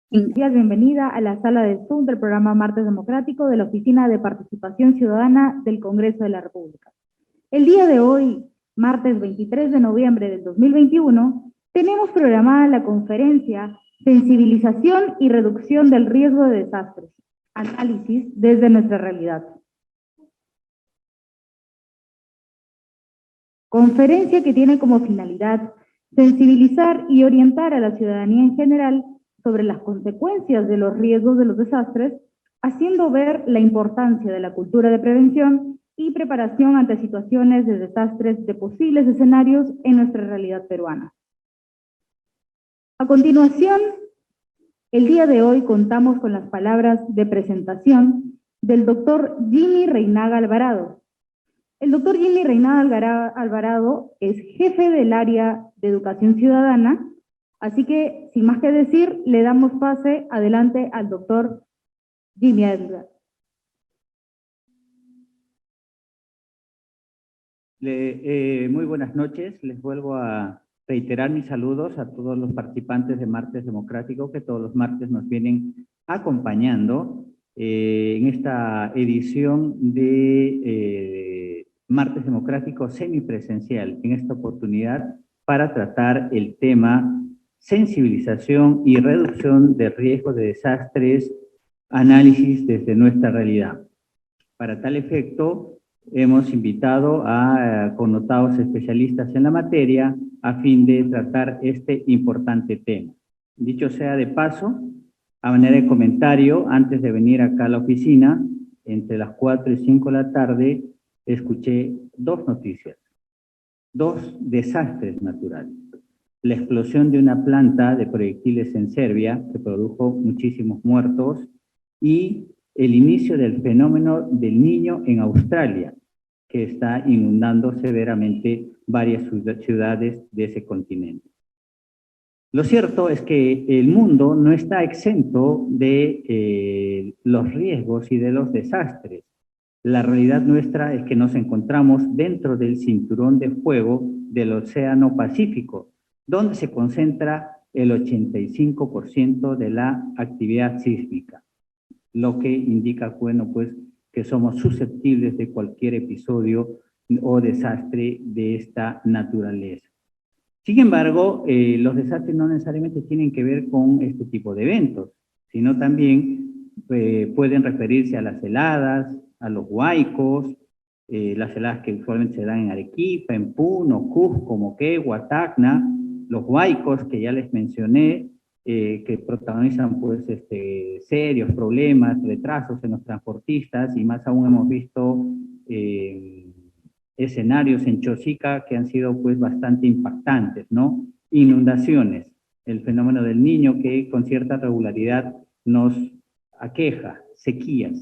Bienvenida a la sala de Zoom del programa Martes Democrático de la Oficina de Participación Ciudadana del Congreso de la República. El día de hoy, martes 23 de noviembre del 2021, tenemos programada la conferencia Sensibilización y Reducción del Riesgo de Desastres, análisis desde nuestra realidad. Conferencia que tiene como finalidad sensibilizar y orientar a la ciudadanía en general sobre las consecuencias de los riesgos de los desastres, haciendo ver la importancia de la cultura de prevención y preparación ante situaciones de desastres de posibles escenarios en nuestra realidad peruana. A continuación, el día de hoy contamos con las palabras de presentación del doctor Jimmy Reinaga Alvarado. El doctor Jimmy Reinaga Alvarado es jefe del área de educación ciudadana, así que, sin más que decir, le damos pase adelante al doctor Jimmy Alvarado. Muy buenas noches, les vuelvo a reiterar mis saludos a todos los participantes de Martes Democrático que todos los martes nos vienen acompañando en esta edición de Martes Democrático semipresencial, en esta oportunidad para tratar el tema sensibilización y reducción de riesgos de desastres, análisis desde nuestra realidad. Para tal efecto, hemos invitado a connotados especialistas en la materia a fin de tratar este importante tema. Dicho sea de paso, a manera de comentario, antes de venir acá a la oficina, entre las 4 y 5 de la tarde, escuché dos noticias, dos desastres naturales. La explosión de una planta de proyectiles en Serbia, que produjo muchísimos muertos, y el inicio del fenómeno del Niño en Australia, que está inundando severamente varias ciudades de ese continente. Lo cierto es que el mundo no está exento de los riesgos y de los desastres. La realidad nuestra es que nos encontramos dentro del cinturón de fuego del Océano Pacífico, donde se concentra el 85% de la actividad sísmica, lo que indica, bueno, pues, que somos susceptibles de cualquier episodio o desastre de esta naturaleza. Sin embargo, los desastres no necesariamente tienen que ver con este tipo de eventos, sino también pueden referirse a las heladas, a los huaicos, las heladas que usualmente se dan en Arequipa, en Puno, Cusco, Moquegua, Tacna, los huaicos que ya les mencioné, que protagonizan pues serios problemas, retrasos en los transportistas, y más aún hemos visto escenarios en Chosica que han sido pues bastante impactantes, ¿no? Inundaciones, el fenómeno del Niño que con cierta regularidad nos aqueja, sequías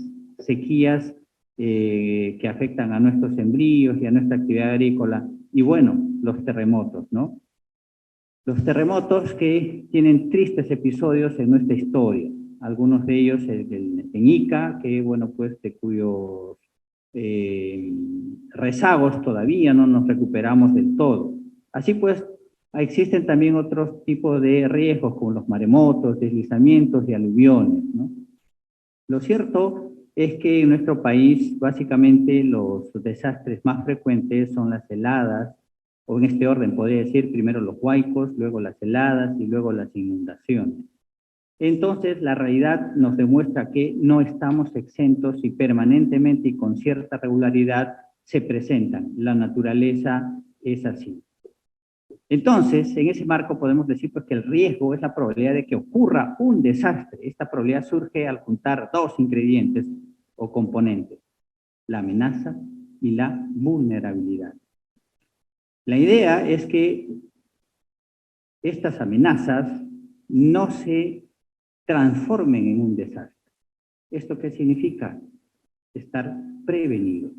que afectan a nuestros sembríos y a nuestra actividad agrícola, y bueno, los terremotos, ¿no? Los terremotos que tienen tristes episodios en nuestra historia, algunos de ellos en Ica, que bueno, pues de cuyos rezagos todavía no nos recuperamos del todo. Así pues, existen también otros tipos de riesgos como los maremotos, deslizamientos y aluviones, ¿no? Lo cierto es que en nuestro país básicamente los desastres más frecuentes son las heladas, o en este orden podría decir primero los huaicos, luego las heladas y luego las inundaciones. Entonces la realidad nos demuestra que no estamos exentos y permanentemente y con cierta regularidad se presentan. La naturaleza es así. Entonces, en ese marco podemos decir pues, que el riesgo es la probabilidad de que ocurra un desastre. Esta probabilidad surge al juntar dos ingredientes o componentes, la amenaza y la vulnerabilidad. La idea es que estas amenazas no se transformen en un desastre. ¿Esto qué significa? Estar prevenidos.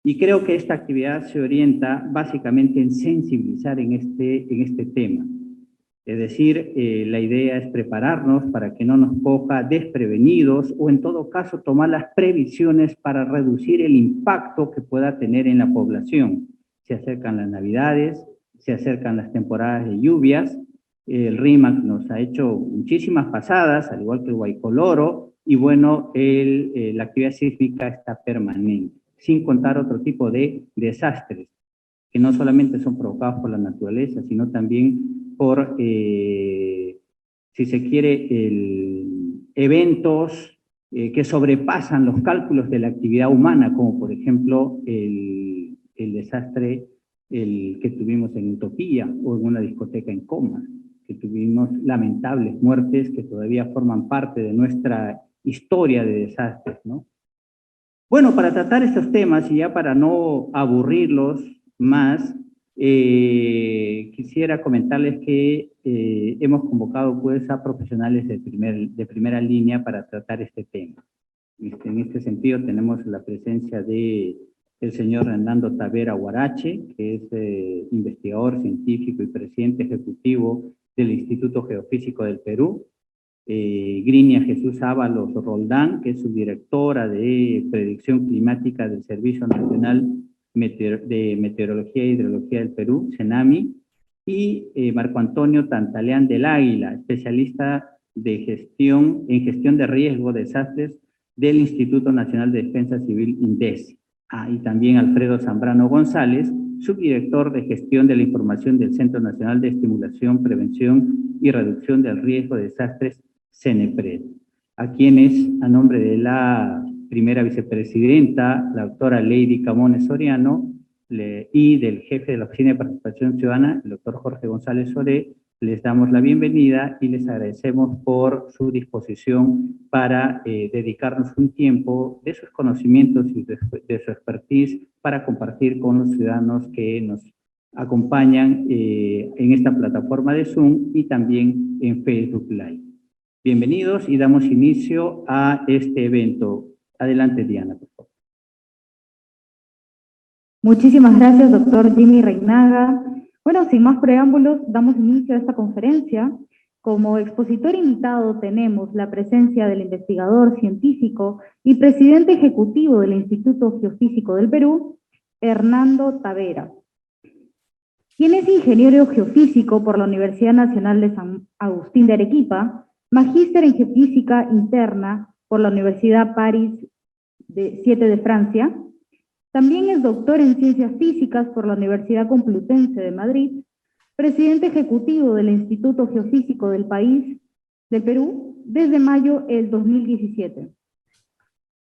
Y creo que esta actividad se orienta básicamente en sensibilizar en este tema. Es decir, la idea es prepararnos para que no nos coja desprevenidos o en todo caso tomar las previsiones para reducir el impacto que pueda tener en la población. Se acercan las Navidades, se acercan las temporadas de lluvias el RIMAC nos ha hecho muchísimas pasadas, al igual que el Guaycoloro, y bueno, la actividad sísmica está permanente, sin contar otro tipo de desastres, que no solamente son provocados por la naturaleza, sino también por, si se quiere, eventos que sobrepasan los cálculos de la actividad humana, como por ejemplo el desastre que tuvimos en Utopía o en una discoteca en Coma, que tuvimos lamentables muertes que todavía forman parte de nuestra historia de desastres, ¿no? Bueno, para tratar estos temas y ya para no aburrirlos más, quisiera comentarles que hemos convocado pues a profesionales de primera línea para tratar este tema. En este sentido tenemos la presencia de el señor Hernando Tavera Huarache, que es investigador científico y presidente ejecutivo del Instituto Geofísico del Perú. Grinia Jesús Ábalos Roldán, que es subdirectora de Predicción Climática del Servicio Nacional de Meteorología e Hidrología del Perú, CENAMI, y Marco Antonio Tantaleán del Águila, especialista en gestión de riesgo de desastres del Instituto Nacional de Defensa Civil, INDECI. Y también Alfredo Zambrano González, subdirector de gestión de la información del Centro Nacional de Estimulación, Prevención y Reducción del Riesgo de Desastres, CENEPRED, a quienes, a nombre de la primera vicepresidenta, la doctora Lady Camones Soriano, y del jefe de la Oficina de Participación Ciudadana, el doctor Jorge González Soré, les damos la bienvenida y les agradecemos por su disposición para dedicarnos un tiempo de sus conocimientos y de su expertise para compartir con los ciudadanos que nos acompañan en esta plataforma de Zoom y también en Facebook Live. Bienvenidos y damos inicio a este evento. Adelante, Diana, por favor. Muchísimas gracias, doctor Jimmy Reinaga. Bueno, sin más preámbulos, damos inicio a esta conferencia. Como expositor invitado tenemos la presencia del investigador científico y presidente ejecutivo del Instituto Geofísico del Perú, Hernando Tavera, quien es ingeniero geofísico por la Universidad Nacional de San Agustín de Arequipa, magíster en geofísica interna por la Universidad París 7 de Francia. También es doctor en Ciencias Físicas por la Universidad Complutense de Madrid, presidente ejecutivo del Instituto Geofísico del Perú, desde mayo del 2017.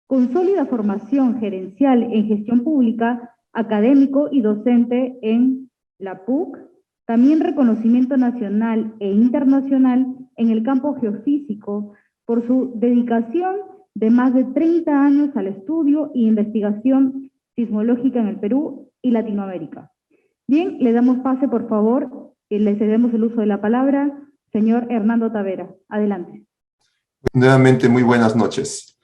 Con sólida formación gerencial en gestión pública, académico y docente en la PUC, también reconocimiento nacional e internacional en el campo geofísico por su dedicación de más de 30 años al estudio e investigación sismológica en el Perú y Latinoamérica. Bien, le damos pase, por favor, y le cedemos el uso de la palabra, señor Hernando Tavera. Adelante. Nuevamente, muy buenas noches.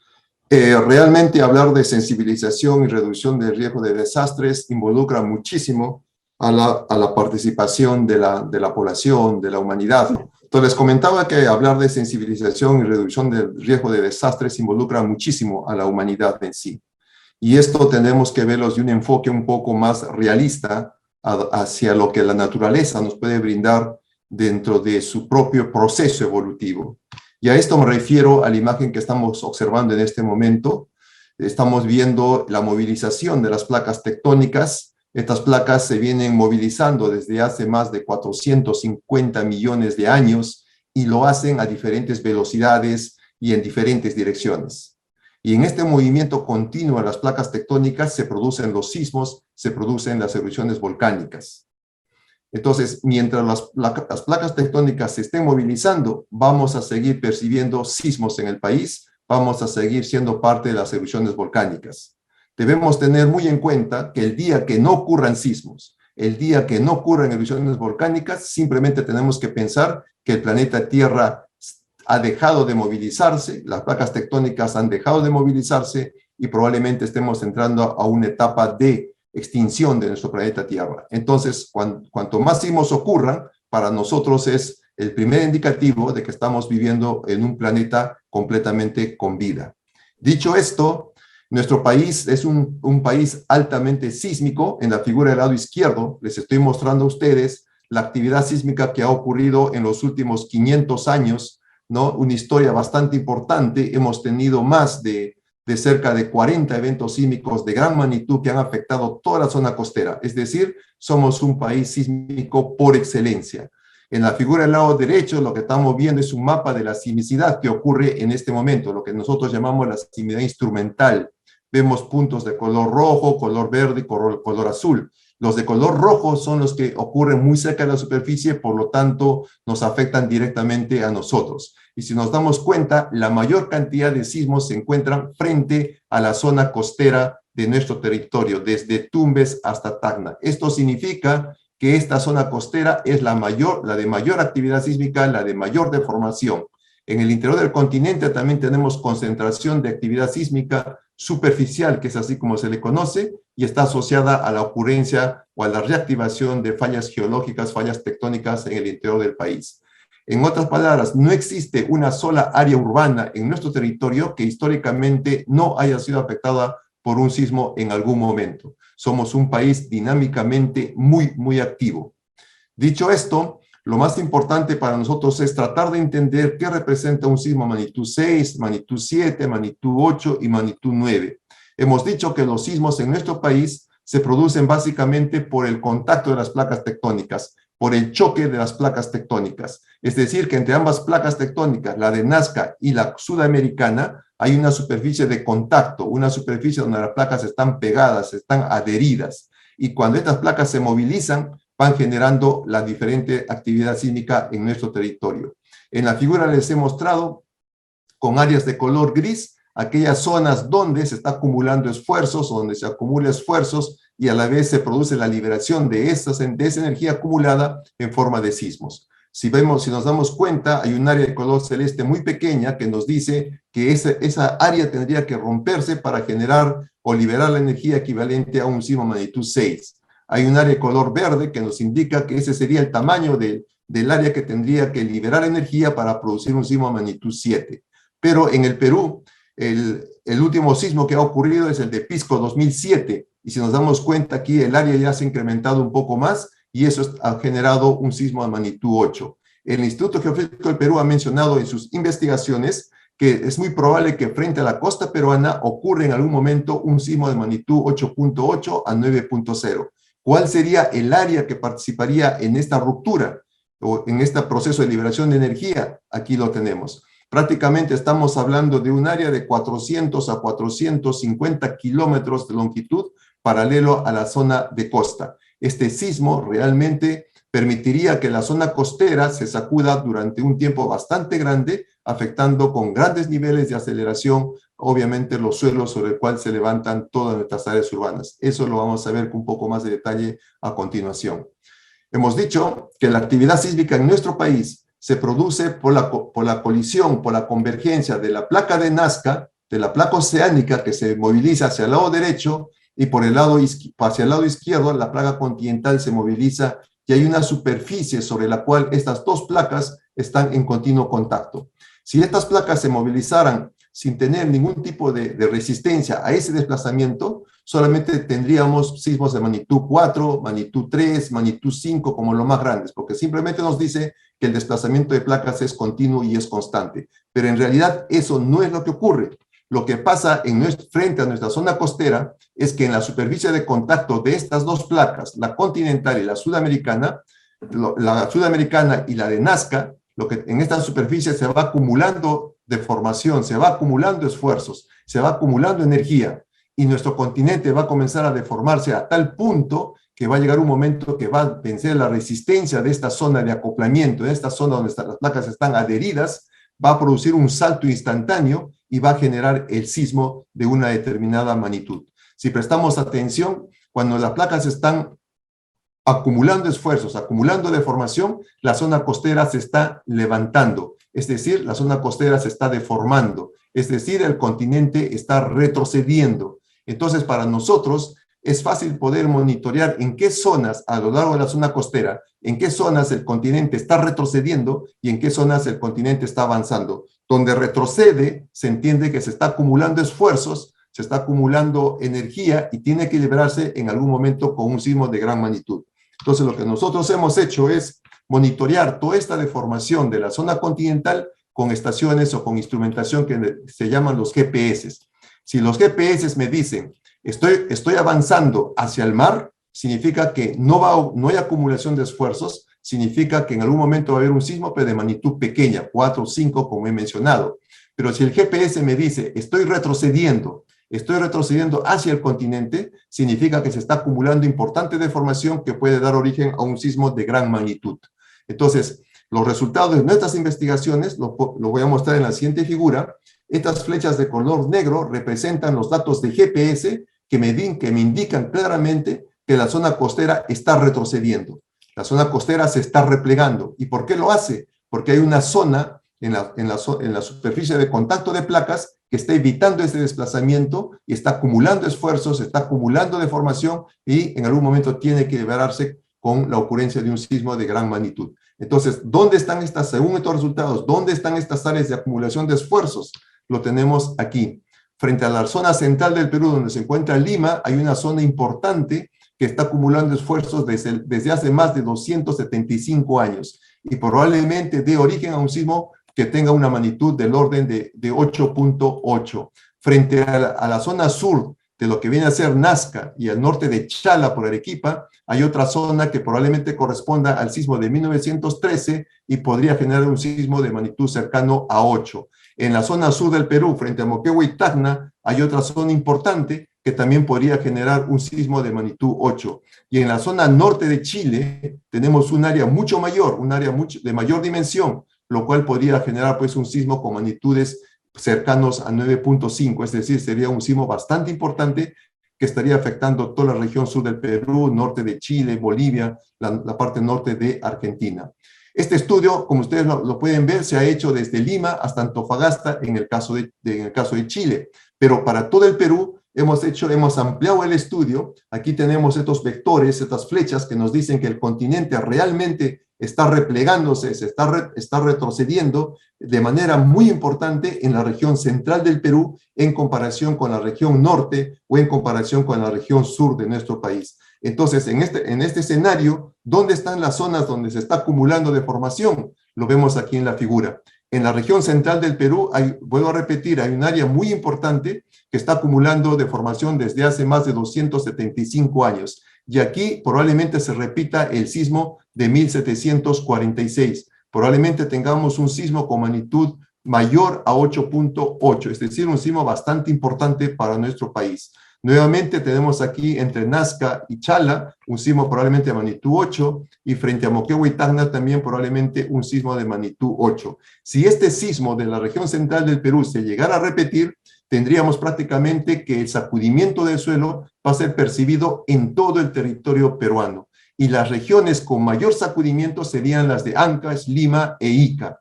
Realmente hablar de sensibilización y reducción del riesgo de desastres involucra muchísimo a la participación de la población, de la humanidad. Entonces, les comentaba que hablar de sensibilización y reducción del riesgo de desastres involucra muchísimo a la humanidad en sí. Y esto tenemos que verlo de un enfoque un poco más realista hacia lo que la naturaleza nos puede brindar dentro de su propio proceso evolutivo. Y a esto me refiero a la imagen que estamos observando en este momento. Estamos viendo la movilización de las placas tectónicas. Estas placas se vienen movilizando desde hace más de 450 millones de años y lo hacen a diferentes velocidades y en diferentes direcciones. Y en este movimiento continuo de las placas tectónicas se producen los sismos, se producen las erupciones volcánicas. Entonces, mientras las placas tectónicas se estén movilizando, vamos a seguir percibiendo sismos en el país, vamos a seguir siendo parte de las erupciones volcánicas. Debemos tener muy en cuenta que el día que no ocurran sismos, el día que no ocurran erupciones volcánicas, simplemente tenemos que pensar que el planeta Tierra ha dejado de movilizarse, las placas tectónicas han dejado de movilizarse y probablemente estemos entrando a una etapa de extinción de nuestro planeta Tierra. Entonces, cuanto más sismos ocurran, para nosotros es el primer indicativo de que estamos viviendo en un planeta completamente con vida. Dicho esto, nuestro país es un país altamente sísmico. En la figura del lado izquierdo les estoy mostrando a ustedes la actividad sísmica que ha ocurrido en los últimos 500 años, ¿no? Una historia bastante importante. Hemos tenido más de cerca de 40 eventos sísmicos de gran magnitud que han afectado toda la zona costera. Es decir, somos un país sísmico por excelencia. En la figura del lado derecho, lo que estamos viendo es un mapa de la sismicidad que ocurre en este momento, lo que nosotros llamamos la sismicidad instrumental. Vemos puntos de color rojo, color verde y color azul. Los de color rojo son los que ocurren muy cerca de la superficie, por lo tanto, nos afectan directamente a nosotros. Y si nos damos cuenta, la mayor cantidad de sismos se encuentran frente a la zona costera de nuestro territorio, desde Tumbes hasta Tacna. Esto significa que esta zona costera es la de mayor actividad sísmica, la de mayor deformación. En el interior del continente también tenemos concentración de actividad sísmica superficial, que es así como se le conoce, y está asociada a la ocurrencia o a la reactivación de fallas geológicas, fallas tectónicas en el interior del país. En otras palabras, no existe una sola área urbana en nuestro territorio que históricamente no haya sido afectada por un sismo en algún momento. Somos un país dinámicamente muy activo. Dicho esto, lo más importante para nosotros es tratar de entender qué representa un sismo magnitud 6, magnitud 7, magnitud 8 y magnitud 9. Hemos dicho que los sismos en nuestro país se producen básicamente por el contacto de las placas tectónicas, por el choque de las placas tectónicas. Es decir, que entre ambas placas tectónicas, la de Nazca y la sudamericana, hay una superficie de contacto, una superficie donde las placas están pegadas, están adheridas. Y cuando estas placas se movilizan, van generando la diferente actividad sísmica en nuestro territorio. En la figura les he mostrado con áreas de color gris, aquellas zonas donde se está acumulando esfuerzos, donde se acumula esfuerzos y a la vez se produce la liberación de esa energía acumulada en forma de sismos. Si nos damos cuenta, hay un área de color celeste muy pequeña que nos dice que esa área tendría que romperse para generar o liberar la energía equivalente a un sismo magnitud 6. Hay un área de color verde que nos indica que ese sería el tamaño del área que tendría que liberar energía para producir un sismo magnitud 7. Pero en el Perú, el último sismo que ha ocurrido es el de Pisco 2007, y si nos damos cuenta aquí el área ya se ha incrementado un poco más, y eso ha generado un sismo de magnitud 8. El Instituto Geofísico del Perú ha mencionado en sus investigaciones que es muy probable que frente a la costa peruana ocurra en algún momento un sismo de magnitud 8.8 a 9.0. ¿Cuál sería el área que participaría en esta ruptura o en este proceso de liberación de energía? Aquí lo tenemos. Prácticamente estamos hablando de un área de 400 a 450 kilómetros de longitud paralelo a la zona de costa. Este sismo realmente permitiría que la zona costera se sacuda durante un tiempo bastante grande, afectando con grandes niveles de aceleración, obviamente, los suelos sobre el cual se levantan todas nuestras áreas urbanas. Eso lo vamos a ver con un poco más de detalle a continuación. Hemos dicho que la actividad sísmica en nuestro país se produce por la colisión, por la convergencia de la placa de Nazca, de la placa oceánica que se moviliza hacia el lado derecho, y hacia el lado izquierdo la placa continental se moviliza y hay una superficie sobre la cual estas dos placas están en continuo contacto. Si estas placas se movilizaran sin tener ningún tipo de resistencia a ese desplazamiento, solamente tendríamos sismos de magnitud 4, magnitud 3, magnitud 5 como los más grandes, porque simplemente nos dice que el desplazamiento de placas es continuo y es constante. Pero en realidad eso no es lo que ocurre. Lo que pasa frente a nuestra zona costera es que en la superficie de contacto de estas dos placas, la continental y la sudamericana y la de Nazca, en esta superficie se va acumulando deformación, se va acumulando esfuerzos, se va acumulando energía, y nuestro continente va a comenzar a deformarse a tal punto que va a llegar un momento que va a vencer la resistencia de esta zona de acoplamiento, de esta zona donde las placas están adheridas, va a producir un salto instantáneo y va a generar el sismo de una determinada magnitud. Si prestamos atención, cuando las placas están acumulando esfuerzos, acumulando deformación, la zona costera se está levantando, es decir, la zona costera se está deformando, es decir, el continente está retrocediendo. Entonces, para nosotros es fácil poder monitorear en qué zonas a lo largo de la zona costera, en qué zonas el continente está retrocediendo y en qué zonas el continente está avanzando. Donde retrocede, se entiende que se está acumulando esfuerzos, se está acumulando energía y tiene que liberarse en algún momento con un sismo de gran magnitud. Entonces, lo que nosotros hemos hecho es monitorear toda esta deformación de la zona continental con estaciones o con instrumentación que se llaman los GPS. Si los GPS me dicen, estoy avanzando hacia el mar, significa que no hay acumulación de esfuerzos, significa que en algún momento va a haber un sismo, pero de magnitud pequeña, 4 o 5, como he mencionado. Pero si el GPS me dice, estoy retrocediendo hacia el continente, significa que se está acumulando importante deformación que puede dar origen a un sismo de gran magnitud. Entonces, los resultados de nuestras investigaciones, lo voy a mostrar en la siguiente figura. Estas flechas de color negro representan los datos de GPS que me indican claramente que la zona costera está retrocediendo. La zona costera se está replegando. ¿Y por qué lo hace? Porque hay una zona en la superficie de contacto de placas que está evitando ese desplazamiento y está acumulando esfuerzos, está acumulando deformación y en algún momento tiene que liberarse con la ocurrencia de un sismo de gran magnitud. Entonces, ¿dónde están según estos resultados, dónde están estas áreas de acumulación de esfuerzos? Lo tenemos aquí. Frente a la zona central del Perú, donde se encuentra Lima, hay una zona importante que está acumulando esfuerzos desde hace más de 275 años y probablemente dé origen a un sismo que tenga una magnitud del orden de 8.8. Frente a la zona sur de lo que viene a ser Nazca y al norte de Chala por Arequipa, hay otra zona que probablemente corresponda al sismo de 1913 y podría generar un sismo de magnitud cercano a 8. En la zona sur del Perú, frente a Moquegua y Tacna, hay otra zona importante que también podría generar un sismo de magnitud 8. Y en la zona norte de Chile tenemos un área mucho mayor, un área de mayor dimensión, lo cual podría generar pues un sismo con magnitudes cercanos a 9.5, es decir, sería un sismo bastante importante que estaría afectando toda la región sur del Perú, norte de Chile, Bolivia, la parte norte de Argentina. Este estudio, como ustedes lo pueden ver, se ha hecho desde Lima hasta Antofagasta en el caso de Chile, pero para todo el Perú hemos ampliado el estudio. Aquí tenemos estos vectores, estas flechas que nos dicen que el continente realmente está replegándose, está retrocediendo de manera muy importante en la región central del Perú en comparación con la región norte o en comparación con la región sur de nuestro país. Entonces, en este escenario, ¿dónde están las zonas donde se está acumulando deformación? Lo vemos aquí en la figura. En la región central del Perú, vuelvo a repetir, hay un área muy importante que está acumulando deformación desde hace más de 275 años. Y aquí probablemente se repita el sismo de 1746. Probablemente tengamos un sismo con magnitud mayor a 8.8, es decir, un sismo bastante importante para nuestro país. Nuevamente tenemos aquí entre Nazca y Chala un sismo probablemente de magnitud 8 y frente a Moquegua y Tacna también probablemente un sismo de magnitud 8. Si este sismo de la región central del Perú se llegara a repetir, tendríamos prácticamente que el sacudimiento del suelo va a ser percibido en todo el territorio peruano. Y las regiones con mayor sacudimiento serían las de Ancash, Lima e Ica.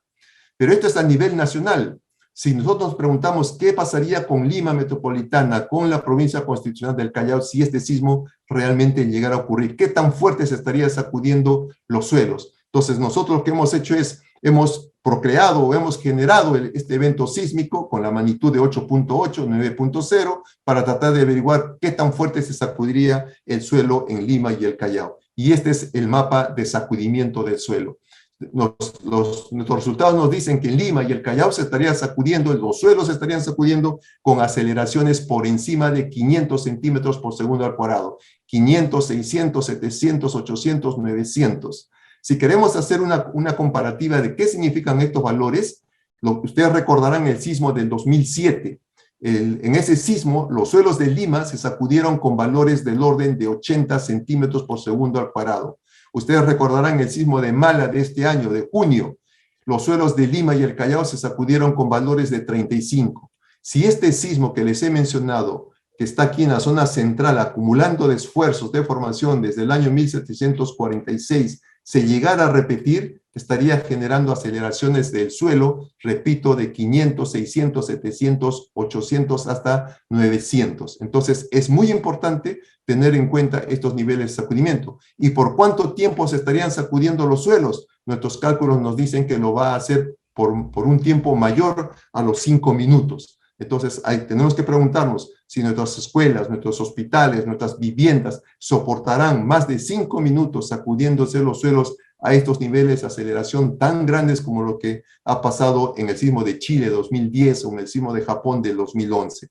Pero esto es a nivel nacional. Si nosotros nos preguntamos qué pasaría con Lima metropolitana, con la provincia constitucional del Callao, si este sismo realmente llegara a ocurrir, qué tan fuerte se estaría sacudiendo los suelos. Entonces nosotros lo que hemos hecho es, hemos procreado o hemos generado este evento sísmico con la magnitud de 8.8, 9.0, para tratar de averiguar qué tan fuerte se sacudiría el suelo en Lima y el Callao. Y este es el mapa de sacudimiento del suelo. Nuestros resultados nos dicen que en Lima y el Callao se estaría sacudiendo, los suelos se estarían sacudiendo con aceleraciones por encima de 500 centímetros por segundo al cuadrado. 500, 600, 700, 800, 900. Si queremos hacer una comparativa de qué significan estos valores, ustedes recordarán el sismo del 2007. En ese sismo, los suelos de Lima se sacudieron con valores del orden de 80 centímetros por segundo al cuadrado. Ustedes recordarán el sismo de Mala de este año, de junio. Los suelos de Lima y el Callao se sacudieron con valores de 35. Si este sismo que les he mencionado, que está aquí en la zona central, acumulando de esfuerzos de formación desde el año 1746, se llegara a repetir, estaría generando aceleraciones del suelo, repito, de 500, 600, 700, 800 hasta 900. Entonces, es muy importante tener en cuenta estos niveles de sacudimiento. ¿Y por cuánto tiempo se estarían sacudiendo los suelos? Nuestros cálculos nos dicen que lo va a hacer por un tiempo mayor a los 5 minutos. Entonces, tenemos que preguntarnos, si nuestras escuelas, nuestros hospitales, nuestras viviendas soportarán más de 5 minutos sacudiéndose los suelos a estos niveles de aceleración tan grandes como lo que ha pasado en el sismo de Chile 2010 o en el sismo de Japón del 2011.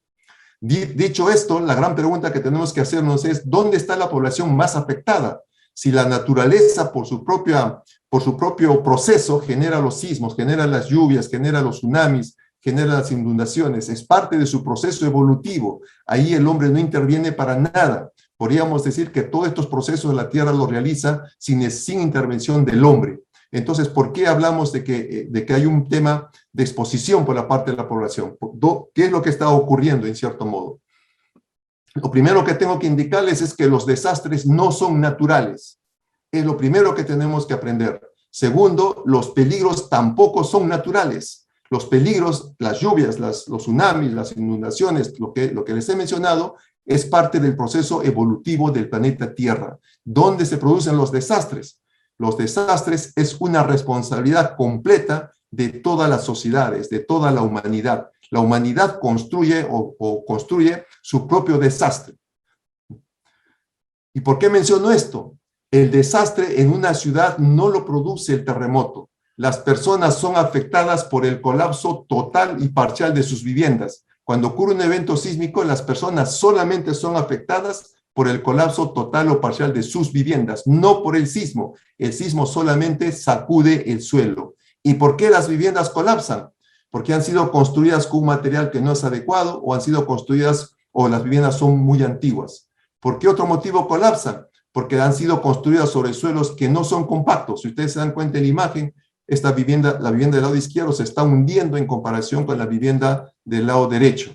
Dicho esto, la gran pregunta que tenemos que hacernos es, ¿dónde está la población más afectada? Si la naturaleza por su propio proceso genera los sismos, genera las lluvias, genera los tsunamis, genera las inundaciones, es parte de su proceso evolutivo. Ahí el hombre no interviene para nada. Podríamos decir que todos estos procesos la Tierra los realiza sin intervención del hombre. Entonces, ¿por qué hablamos de que hay un tema de exposición por la parte de la población? ¿Qué es lo que está ocurriendo en cierto modo? Lo primero que tengo que indicarles es que los desastres no son naturales. Es lo primero que tenemos que aprender. Segundo, los peligros tampoco son naturales. Los peligros, las lluvias, los tsunamis, las inundaciones, lo que les he mencionado, es parte del proceso evolutivo del planeta Tierra. ¿Dónde se producen los desastres? Los desastres es una responsabilidad completa de todas las sociedades, de toda la humanidad. La humanidad construye o construye su propio desastre. ¿Y por qué menciono esto? El desastre en una ciudad no lo produce el terremoto. Las personas son afectadas por el colapso total y parcial de sus viviendas. Cuando ocurre un evento sísmico, las personas solamente son afectadas por el colapso total o parcial de sus viviendas, no por el sismo. El sismo solamente sacude el suelo. ¿Y por qué las viviendas colapsan? Porque han sido construidas con un material que no es adecuado o han sido construidas o las viviendas son muy antiguas. ¿Por qué otro motivo colapsan? Porque han sido construidas sobre suelos que no son compactos. Si ustedes se dan cuenta en la imagen, la vivienda del lado izquierdo se está hundiendo en comparación con la vivienda del lado derecho,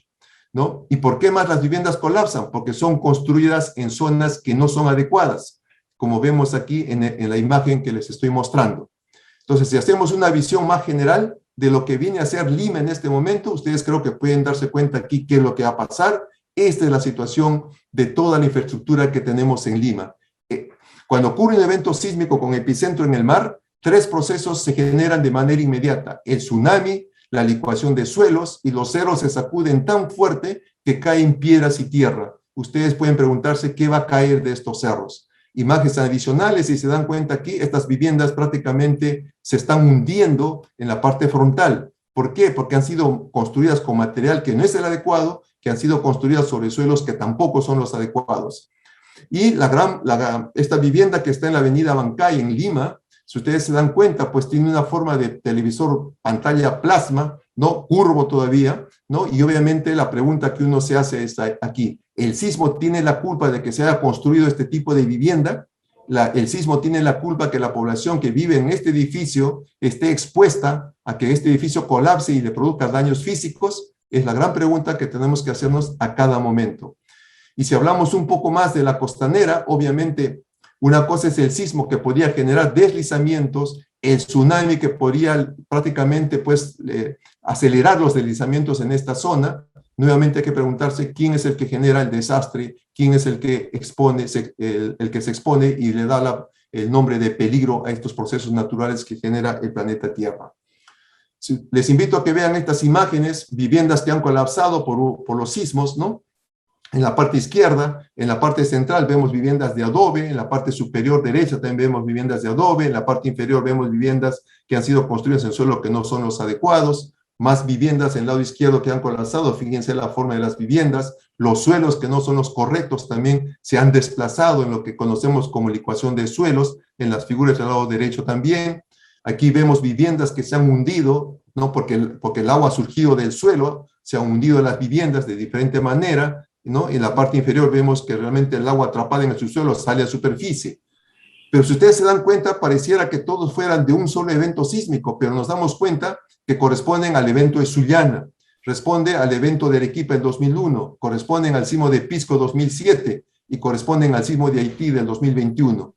¿no? ¿Y por qué más las viviendas colapsan? Porque son construidas en zonas que no son adecuadas, como vemos aquí en la imagen que les estoy mostrando. Entonces, si hacemos una visión más general de lo que viene a ser Lima en este momento, ustedes creo que pueden darse cuenta aquí qué es lo que va a pasar. Esta es la situación de toda la infraestructura que tenemos en Lima. Cuando ocurre un evento sísmico con epicentro en el mar, 3 procesos se generan de manera inmediata: el tsunami, la licuación de suelos, y los cerros se sacuden tan fuerte que caen piedras y tierra. Ustedes pueden preguntarse qué va a caer de estos cerros. Imágenes adicionales, si se dan cuenta aquí, estas viviendas prácticamente se están hundiendo en la parte frontal. ¿Por qué? Porque han sido construidas con material que no es el adecuado, que han sido construidas sobre suelos que tampoco son los adecuados. Y esta vivienda que está en la avenida Bancay, en Lima, si ustedes se dan cuenta, pues tiene una forma de televisor pantalla plasma, ¿no? Curvo todavía, ¿no? Y obviamente la pregunta que uno se hace es aquí: ¿el sismo tiene la culpa de que se haya construido este tipo de vivienda? ¿El sismo tiene la culpa que la población que vive en este edificio esté expuesta a que este edificio colapse y le produzca daños físicos? Es la gran pregunta que tenemos que hacernos a cada momento. Y si hablamos un poco más de la costanera, obviamente una cosa es el sismo que podría generar deslizamientos, el tsunami que podría prácticamente pues, acelerar los deslizamientos en esta zona. Nuevamente hay que preguntarse quién es el que genera el desastre, quién es el que se expone y le da el nombre de peligro a estos procesos naturales que genera el planeta Tierra. Les invito a que vean estas imágenes, viviendas que han colapsado por los sismos, ¿no? En la parte izquierda, en la parte central vemos viviendas de adobe, en la parte superior derecha también vemos viviendas de adobe, en la parte inferior vemos viviendas que han sido construidas en suelo que no son los adecuados, más viviendas en el lado izquierdo que han colapsado. Fíjense la forma de las viviendas, los suelos que no son los correctos también se han desplazado en lo que conocemos como licuación de suelos, en las figuras del lado derecho también. Aquí vemos viviendas que se han hundido, ¿no? Porque el agua ha surgido del suelo, se han hundido las viviendas de diferente manera, ¿no? En la parte inferior vemos que realmente el agua atrapada en el subsuelo sale a superficie. Pero si ustedes se dan cuenta, pareciera que todos fueran de un solo evento sísmico, pero nos damos cuenta que corresponden al evento de Sullana, responde al evento de Arequipa en 2001, corresponden al sismo de Pisco 2007 y corresponden al sismo de Haití del 2021.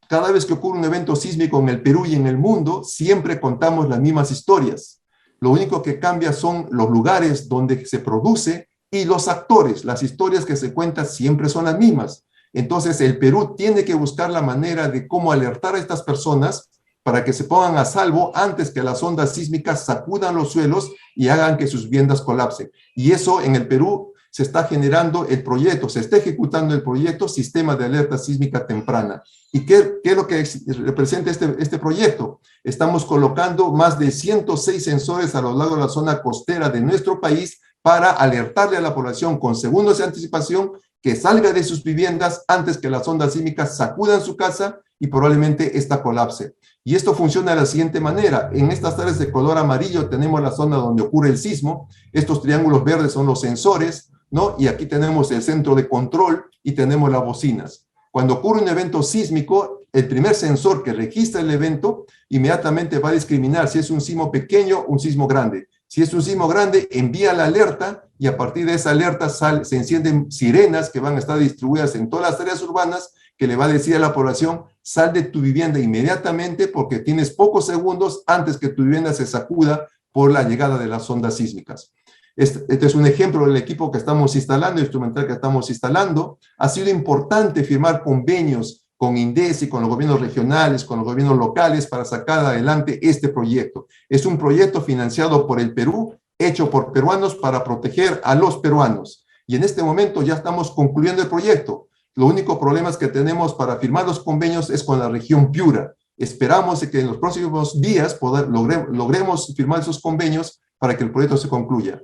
Cada vez que ocurre un evento sísmico en el Perú y en el mundo, siempre contamos las mismas historias. Lo único que cambia son los lugares donde se produce y los actores. Las historias que se cuentan siempre son las mismas. Entonces el Perú tiene que buscar la manera de cómo alertar a estas personas para que se pongan a salvo antes que las ondas sísmicas sacudan los suelos y hagan que sus viviendas colapsen. Y eso en el Perú se está generando el proyecto, se está ejecutando el proyecto Sistema de Alerta Sísmica Temprana. ¿Y qué es lo que representa este proyecto? Estamos colocando más de 106 sensores a lo largo de la zona costera de nuestro país para alertarle a la población con segundos de anticipación que salga de sus viviendas antes que las ondas sísmicas sacudan su casa y probablemente esta colapse. Y esto funciona de la siguiente manera. En estas áreas de color amarillo tenemos la zona donde ocurre el sismo. Estos triángulos verdes son los sensores, ¿no? Y aquí tenemos el centro de control y tenemos las bocinas. Cuando ocurre un evento sísmico, el primer sensor que registra el evento inmediatamente va a discriminar si es un sismo pequeño o un sismo grande. Si es un sismo grande, envía la alerta y a partir de esa alerta se encienden sirenas que van a estar distribuidas en todas las áreas urbanas que le va a decir a la población, sal de tu vivienda inmediatamente porque tienes pocos segundos antes que tu vivienda se sacuda por la llegada de las ondas sísmicas. Este es un ejemplo del equipo que estamos instalando, el instrumental que estamos instalando. Ha sido importante firmar convenios con INDECI, con los gobiernos regionales, con los gobiernos locales para sacar adelante este proyecto. Es un proyecto financiado por el Perú, hecho por peruanos para proteger a los peruanos. Y en este momento ya estamos concluyendo el proyecto. Lo único problema que tenemos para firmar los convenios es con la región Piura. Esperamos que en los próximos días logremos firmar esos convenios para que el proyecto se concluya.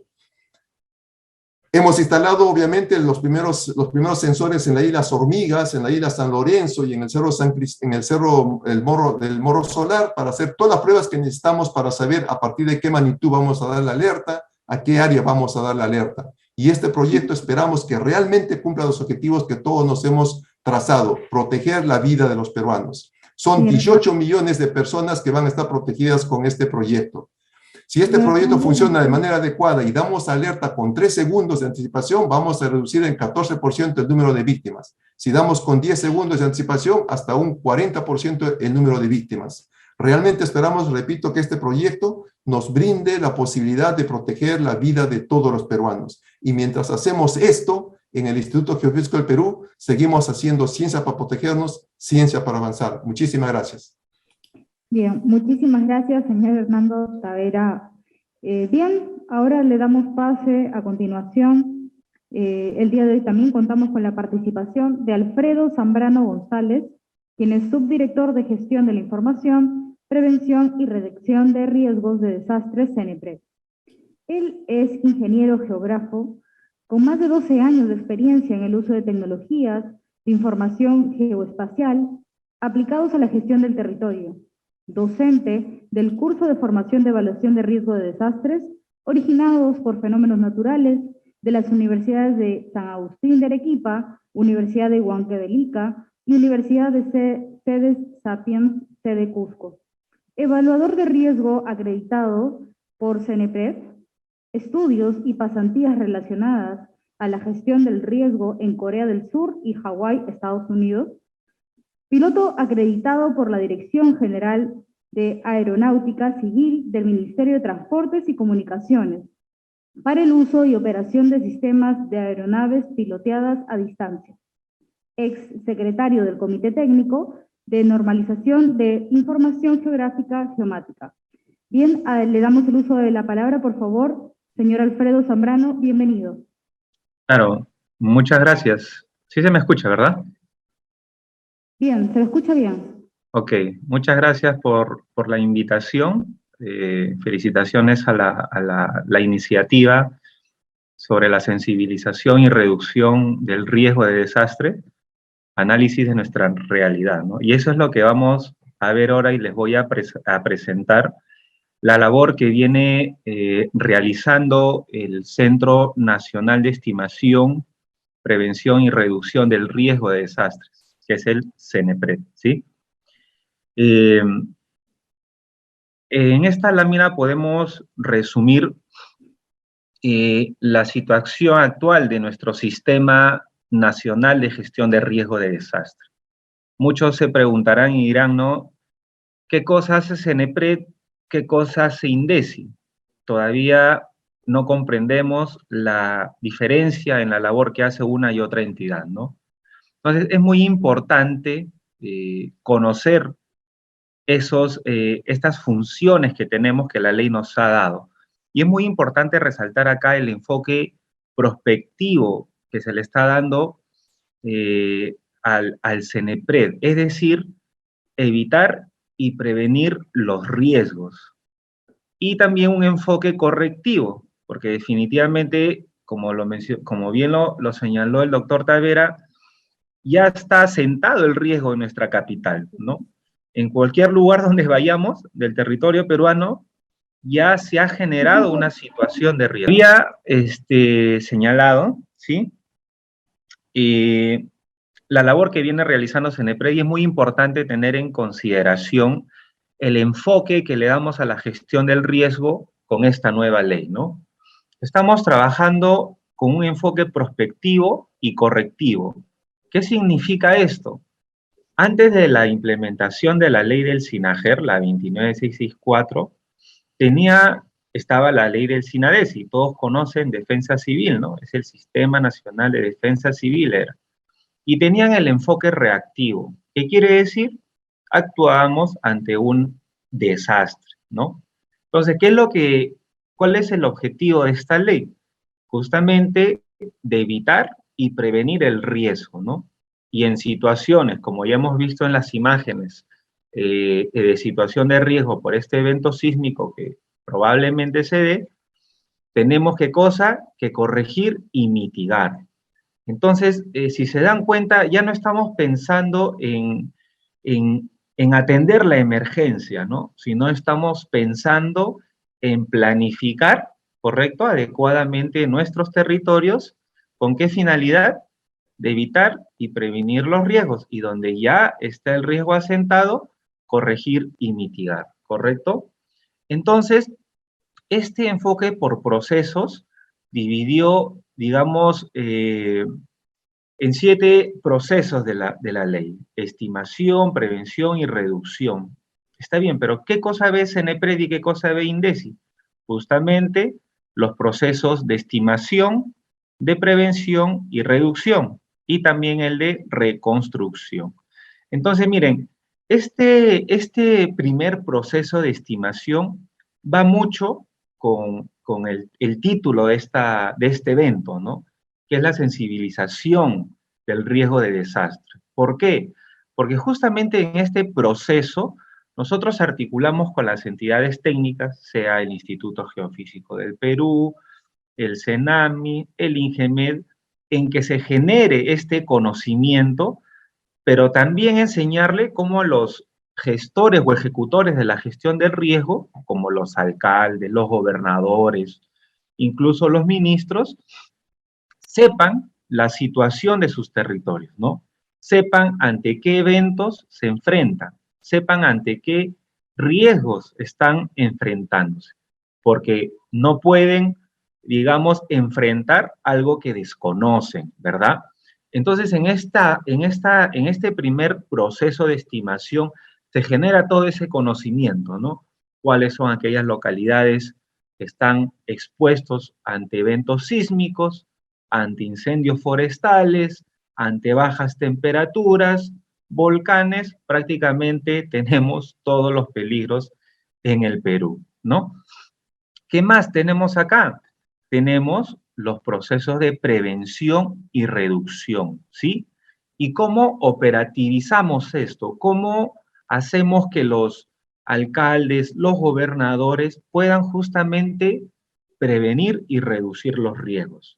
Hemos instalado, obviamente, los primeros sensores en la isla Hormigas, en la isla San Lorenzo y en el cerro del Morro Solar para hacer todas las pruebas que necesitamos para saber a partir de qué magnitud vamos a dar la alerta, a qué área vamos a dar la alerta. Y este proyecto esperamos que realmente cumpla los objetivos que todos nos hemos trazado, proteger la vida de los peruanos. Son 18 millones de personas que van a estar protegidas con este proyecto. Si este proyecto funciona de manera adecuada y damos alerta con 3 segundos de anticipación, vamos a reducir en 14% el número de víctimas. Si damos con 10 segundos de anticipación, hasta un 40% el número de víctimas. Realmente esperamos, repito, que este proyecto nos brinde la posibilidad de proteger la vida de todos los peruanos. Y mientras hacemos esto, en el Instituto Geofísico del Perú, seguimos haciendo ciencia para protegernos, ciencia para avanzar. Muchísimas gracias. Bien, muchísimas gracias, señor Hernando Tavera. Bien, ahora le damos pase a continuación. El día de hoy también contamos con la participación de Alfredo Zambrano González, quien es subdirector de Gestión de la Información, Prevención y Reducción de Riesgos de Desastres, CENEPRED. Él es ingeniero geógrafo con más de 12 años de experiencia en el uso de tecnologías de información geoespacial aplicados a la gestión del territorio, docente del curso de formación de evaluación de riesgo de desastres originados por fenómenos naturales de las universidades de San Agustín de Arequipa, Universidad de Huancavelica y Universidad de Sedes Sapiens, sede Cusco. Evaluador de riesgo acreditado por CENEPRED, estudios y pasantías relacionadas a la gestión del riesgo en Corea del Sur y Hawái, Estados Unidos. Piloto acreditado por la Dirección General de Aeronáutica Civil del Ministerio de Transportes y Comunicaciones para el uso y operación de sistemas de aeronaves piloteadas a distancia. Ex secretario del Comité Técnico de Normalización de Información Geográfica Geomática. Bien, le damos el uso de la palabra, por favor, señor Alfredo Zambrano, bienvenido. Claro, muchas gracias. Sí se me escucha, ¿verdad? Bien, se lo escucha bien. Ok, muchas gracias por la invitación. Felicitaciones a la iniciativa sobre la sensibilización y reducción del riesgo de desastre, análisis de nuestra realidad, ¿no? Y eso es lo que vamos a ver ahora y les voy a presentar la labor que viene realizando el Centro Nacional de Estimación, Prevención y Reducción del Riesgo de Desastres, que es el CENEPRED, ¿sí? En esta lámina podemos resumir la situación actual de nuestro Sistema Nacional de Gestión de Riesgo de Desastre. Muchos se preguntarán y dirán, ¿no? ¿Qué cosa hace CENEPRED? ¿Qué cosa hace INDECI? Todavía no comprendemos la diferencia en la labor que hace una y otra entidad, ¿no? Entonces, es muy importante conocer estas funciones que tenemos que la ley nos ha dado. Y es muy importante resaltar acá el enfoque prospectivo que se le está dando al CENEPRED, es decir, evitar y prevenir los riesgos. Y también un enfoque correctivo, porque definitivamente, como bien lo señaló el doctor Tavera, ya está asentado el riesgo en nuestra capital, ¿no? En cualquier lugar donde vayamos del territorio peruano, ya se ha generado una situación de riesgo. Había señalado, ¿sí? La labor que viene realizando CENEPRED, y es muy importante tener en consideración el enfoque que le damos a la gestión del riesgo con esta nueva ley, ¿no? Estamos trabajando con un enfoque prospectivo y correctivo. ¿Qué significa esto? Antes de la implementación de la ley del SINAGER, la 29664, estaba la ley del SINADESI, todos conocen Defensa Civil, ¿no? Es el Sistema Nacional de Defensa Civil, era. Y tenían el enfoque reactivo. ¿Qué quiere decir? Actuábamos ante un desastre, ¿no? Entonces, ¿cuál es el objetivo de esta ley? Justamente de evitar y prevenir el riesgo, ¿no? Y en situaciones, como ya hemos visto en las imágenes, de situación de riesgo por este evento sísmico que probablemente se dé, tenemos ¿qué cosa? Que corregir y mitigar. Entonces, si se dan cuenta, ya no estamos pensando en atender la emergencia, ¿no? Sino estamos pensando en planificar, ¿correcto?, adecuadamente nuestros territorios. ¿Con qué finalidad? De evitar y prevenir los riesgos. Y donde ya está el riesgo asentado, corregir y mitigar, ¿correcto? Entonces, este enfoque por procesos dividió, digamos, en 7 procesos de la ley: estimación, prevención y reducción. Está bien, pero ¿qué cosa ve CENEPRED y qué cosa ve INDECI? Justamente los procesos de estimación, de prevención y reducción, y también el de reconstrucción. Entonces, miren, este primer proceso de estimación va mucho con el título de este evento, ¿no? Que es la sensibilización del riesgo de desastre. ¿Por qué? Porque justamente en este proceso nosotros articulamos con las entidades técnicas, sea el Instituto Geofísico del Perú, el CENAMI, el INGEMED, en que se genere este conocimiento, pero también enseñarle cómo los gestores o ejecutores de la gestión del riesgo, como los alcaldes, los gobernadores, incluso los ministros, sepan la situación de sus territorios, ¿no? Sepan ante qué eventos se enfrentan, sepan ante qué riesgos están enfrentándose, porque no pueden, digamos, enfrentar algo que desconocen, ¿verdad? Entonces, en este primer proceso de estimación se genera todo ese conocimiento, ¿no? Cuáles son aquellas localidades que están expuestos ante eventos sísmicos, ante incendios forestales, ante bajas temperaturas, volcanes. Prácticamente tenemos todos los peligros en el Perú, ¿no? ¿Qué más tenemos acá? Tenemos los procesos de prevención y reducción, ¿sí? ¿Y cómo operativizamos esto? ¿Cómo hacemos que los alcaldes, los gobernadores puedan justamente prevenir y reducir los riesgos?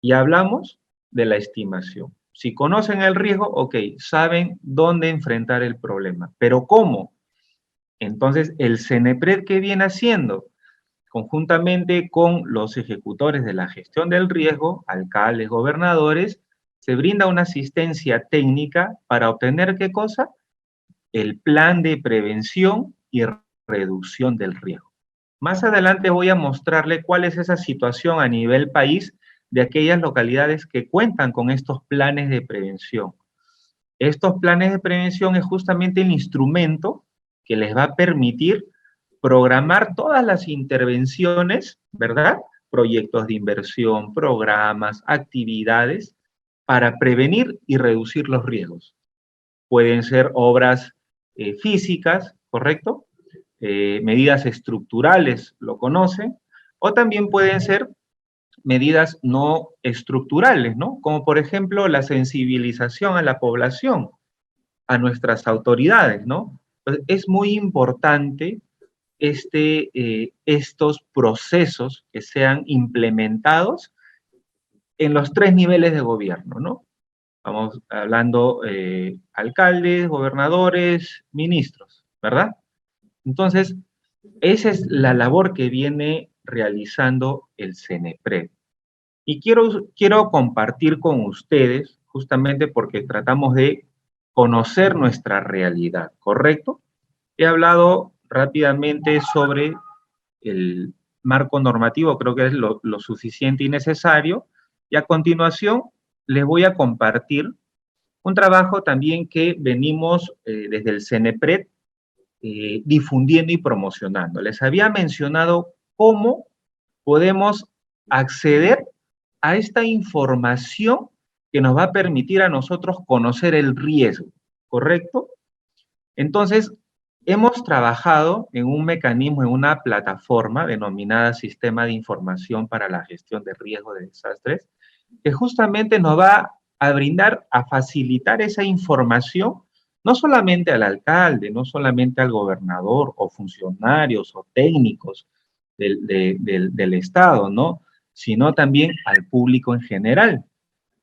Y hablamos de la estimación. Si conocen el riesgo, ok, saben dónde enfrentar el problema. ¿Pero cómo? Entonces, el CENEPRED, ¿qué viene haciendo? Conjuntamente con los ejecutores de la gestión del riesgo, alcaldes, gobernadores, se brinda una asistencia técnica para obtener, ¿qué cosa? El plan de prevención y reducción del riesgo. Más adelante voy a mostrarle cuál es esa situación a nivel país de aquellas localidades que cuentan con estos planes de prevención. Estos planes de prevención es justamente el instrumento que les va a permitir programar todas las intervenciones, ¿verdad? Proyectos de inversión, programas, actividades para prevenir y reducir los riesgos. Pueden ser obras físicas, ¿correcto? Medidas estructurales, lo conocen, o también pueden ser medidas no estructurales, ¿no? Como por ejemplo la sensibilización a la población, a nuestras autoridades, ¿no? Entonces, es muy importante estos procesos que sean implementados en los 3 niveles de gobierno, ¿no? Vamos hablando alcaldes, gobernadores, ministros, ¿verdad? Entonces, esa es la labor que viene realizando el CENEPRED. Y quiero compartir con ustedes, justamente porque tratamos de conocer nuestra realidad, ¿correcto? He hablado rápidamente sobre el marco normativo, creo que es lo suficiente y necesario, y a continuación les voy a compartir un trabajo también que venimos desde el CENEPRED difundiendo y promocionando. Les había mencionado cómo podemos acceder a esta información que nos va a permitir a nosotros conocer el riesgo, ¿correcto? Entonces, hemos trabajado en un mecanismo, en una plataforma denominada Sistema de Información para la Gestión de Riesgo de Desastres, que justamente nos va a brindar, a facilitar esa información, no solamente al alcalde, no solamente al gobernador o funcionarios o técnicos del Estado, ¿no? Sino también al público en general.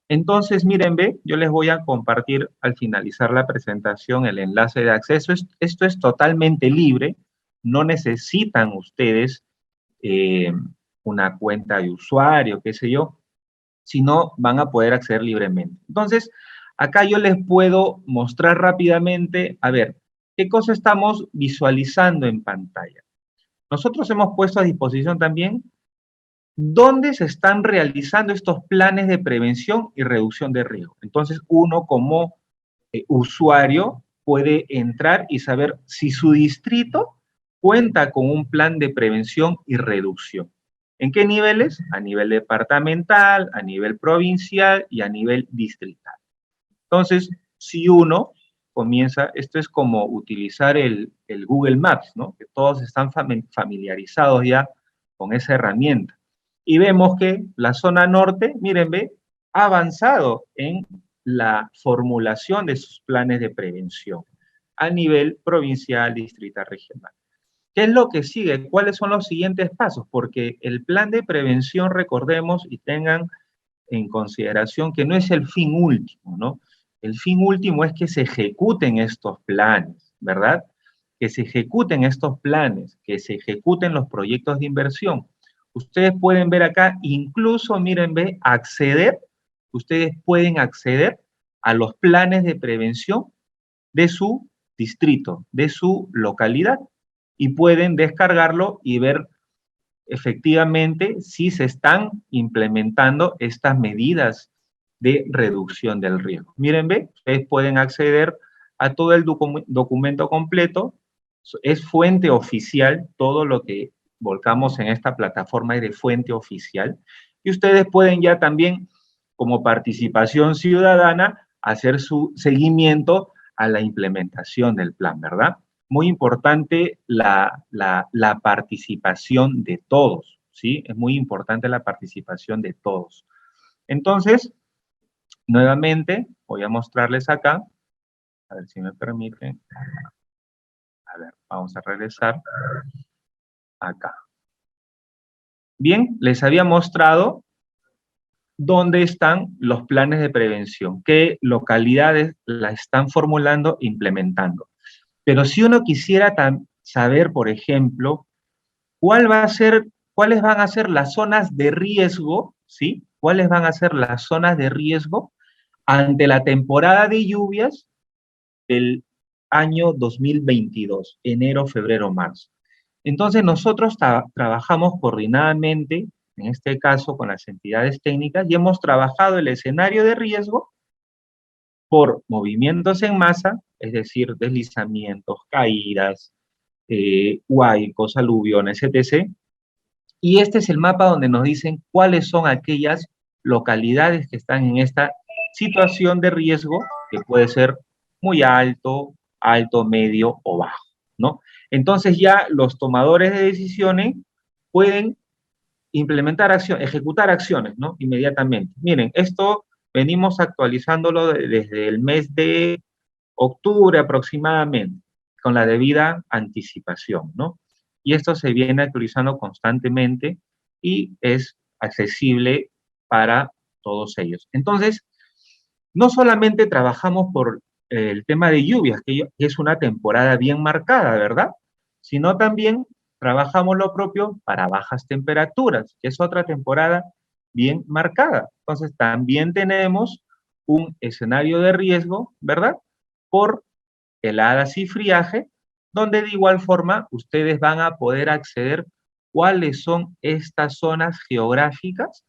Entonces, miren, ve, yo les voy a compartir al finalizar la presentación el enlace de acceso. Esto es totalmente libre, no necesitan ustedes una cuenta de usuario, qué sé yo, sino van a poder acceder libremente. Entonces, acá yo les puedo mostrar rápidamente, a ver, qué cosa estamos visualizando en pantalla. Nosotros hemos puesto a disposición también dónde se están realizando estos planes de prevención y reducción de riesgo. Entonces, uno como usuario puede entrar y saber si su distrito cuenta con un plan de prevención y reducción. ¿En qué niveles? A nivel departamental, a nivel provincial y a nivel distrital. Entonces, si uno comienza, esto es como utilizar el Google Maps, ¿no? Que todos están familiarizados ya con esa herramienta. Y vemos que la zona norte, miren, ve, ha avanzado en la formulación de sus planes de prevención a nivel provincial, distrital, regional. ¿Qué es lo que sigue? ¿Cuáles son los siguientes pasos? Porque el plan de prevención, recordemos y tengan en consideración que no es el fin último, ¿no? El fin último es que se ejecuten estos planes, ¿verdad? Que se ejecuten estos planes, que se ejecuten los proyectos de inversión. Ustedes pueden ver acá, incluso, miren, ve, ustedes pueden acceder a los planes de prevención de su distrito, de su localidad, y pueden descargarlo y ver efectivamente si se están implementando estas medidas de reducción del riesgo. Miren, ve, ustedes pueden acceder a todo el documento completo, es fuente oficial, todo lo que volcamos en esta plataforma es de fuente oficial, y ustedes pueden ya también, como participación ciudadana, hacer su seguimiento a la implementación del plan, ¿verdad? Muy importante la participación de todos, ¿sí? Es muy importante la participación de todos. Entonces, nuevamente, voy a mostrarles acá, a ver si me permiten. A ver, vamos a regresar acá. Bien, les había mostrado dónde están los planes de prevención, qué localidades la están formulando e implementando. Pero si uno quisiera saber, por ejemplo, cuáles van a ser las zonas de riesgo, ¿sí? ¿Cuáles van a ser las zonas de riesgo ante la temporada de lluvias del año 2022, enero, febrero, marzo? Entonces nosotros trabajamos coordinadamente, en este caso con las entidades técnicas, y hemos trabajado el escenario de riesgo por movimientos en masa, es decir, deslizamientos, caídas, huaicos, aluviones, etc. Y este es el mapa donde nos dicen cuáles son aquellas localidades que están en esta situación de riesgo, que puede ser muy alto, medio o bajo, ¿no? Entonces ya los tomadores de decisiones pueden implementar acciones, ejecutar acciones, ¿no? Inmediatamente. Miren, esto venimos actualizándolo desde el mes de octubre aproximadamente, con la debida anticipación, ¿no? Y esto se viene actualizando constantemente y es accesible para todos ellos. Entonces, no solamente trabajamos por el tema de lluvias, que es una temporada bien marcada, ¿verdad? Sino también trabajamos lo propio para bajas temperaturas, que es otra temporada bien marcada. Entonces, también tenemos un escenario de riesgo, ¿verdad? Por heladas y friaje, donde de igual forma ustedes van a poder acceder cuáles son estas zonas geográficas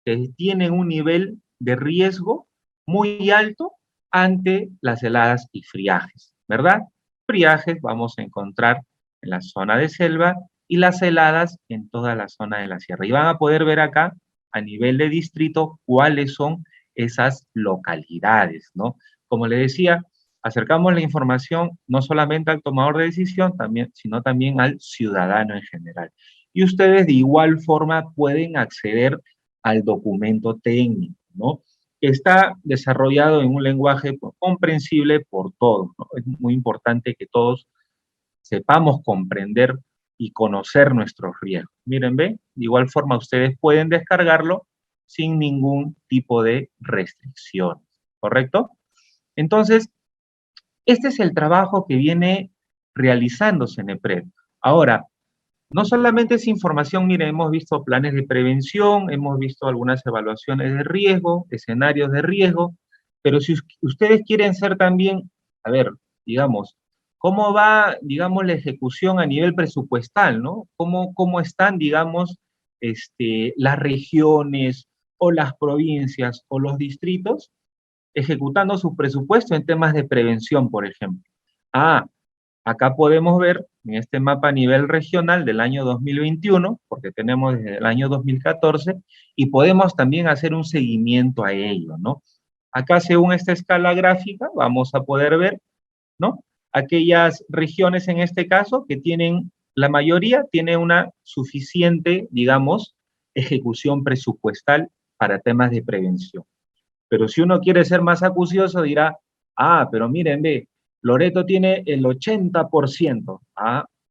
que tienen un nivel de riesgo muy alto ante las heladas y friajes, ¿verdad? Friajes vamos a encontrar en la zona de selva y las heladas en toda la zona de la sierra. Y van a poder ver acá, a nivel de distrito, cuáles son esas localidades, ¿no? Como le decía, acercamos la información no solamente al tomador de decisión, sino también al ciudadano en general. Y ustedes de igual forma pueden acceder al documento técnico, ¿no? Que está desarrollado en un lenguaje comprensible por todos, ¿no? Es muy importante que todos sepamos comprender y conocer nuestros riesgos. Miren, ve, de igual forma ustedes pueden descargarlo sin ningún tipo de restricciones, ¿correcto? Entonces, este es el trabajo que viene realizándose en EPRED. Ahora, no solamente es información, mire, hemos visto planes de prevención, hemos visto algunas evaluaciones de riesgo, escenarios de riesgo, pero si ustedes quieren ser también, a ver, digamos, ¿cómo va, digamos, la ejecución a nivel presupuestal, ¿no? ¿Cómo están, digamos, las regiones o las provincias o los distritos ejecutando su presupuesto en temas de prevención, por ejemplo? Acá podemos ver en este mapa a nivel regional del año 2021, porque tenemos desde el año 2014, y podemos también hacer un seguimiento a ello, ¿no? Acá, según esta escala gráfica, vamos a poder ver, ¿no? Aquellas regiones, en este caso, que tienen, la mayoría tiene una suficiente, digamos, ejecución presupuestal para temas de prevención. Pero si uno quiere ser más acucioso, dirá, pero miren, ve, Loreto tiene el 80%.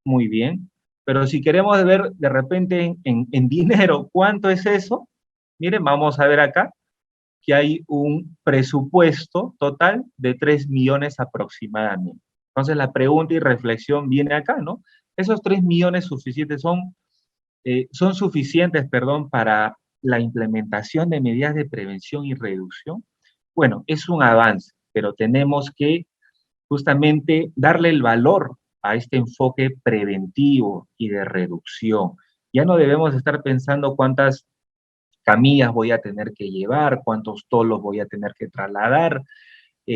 Muy bien. Pero si queremos ver de repente en dinero cuánto es eso, miren, vamos a ver acá que hay un presupuesto total de 3 millones aproximadamente. Entonces la pregunta y reflexión viene acá, ¿no? Esos 3 millones suficientes son suficientes, perdón, para la implementación de medidas de prevención y reducción. Bueno, es un avance, pero tenemos que justamente darle el valor a este enfoque preventivo y de reducción. Ya no debemos estar pensando cuántas camillas voy a tener que llevar, cuántos tolos voy a tener que trasladar,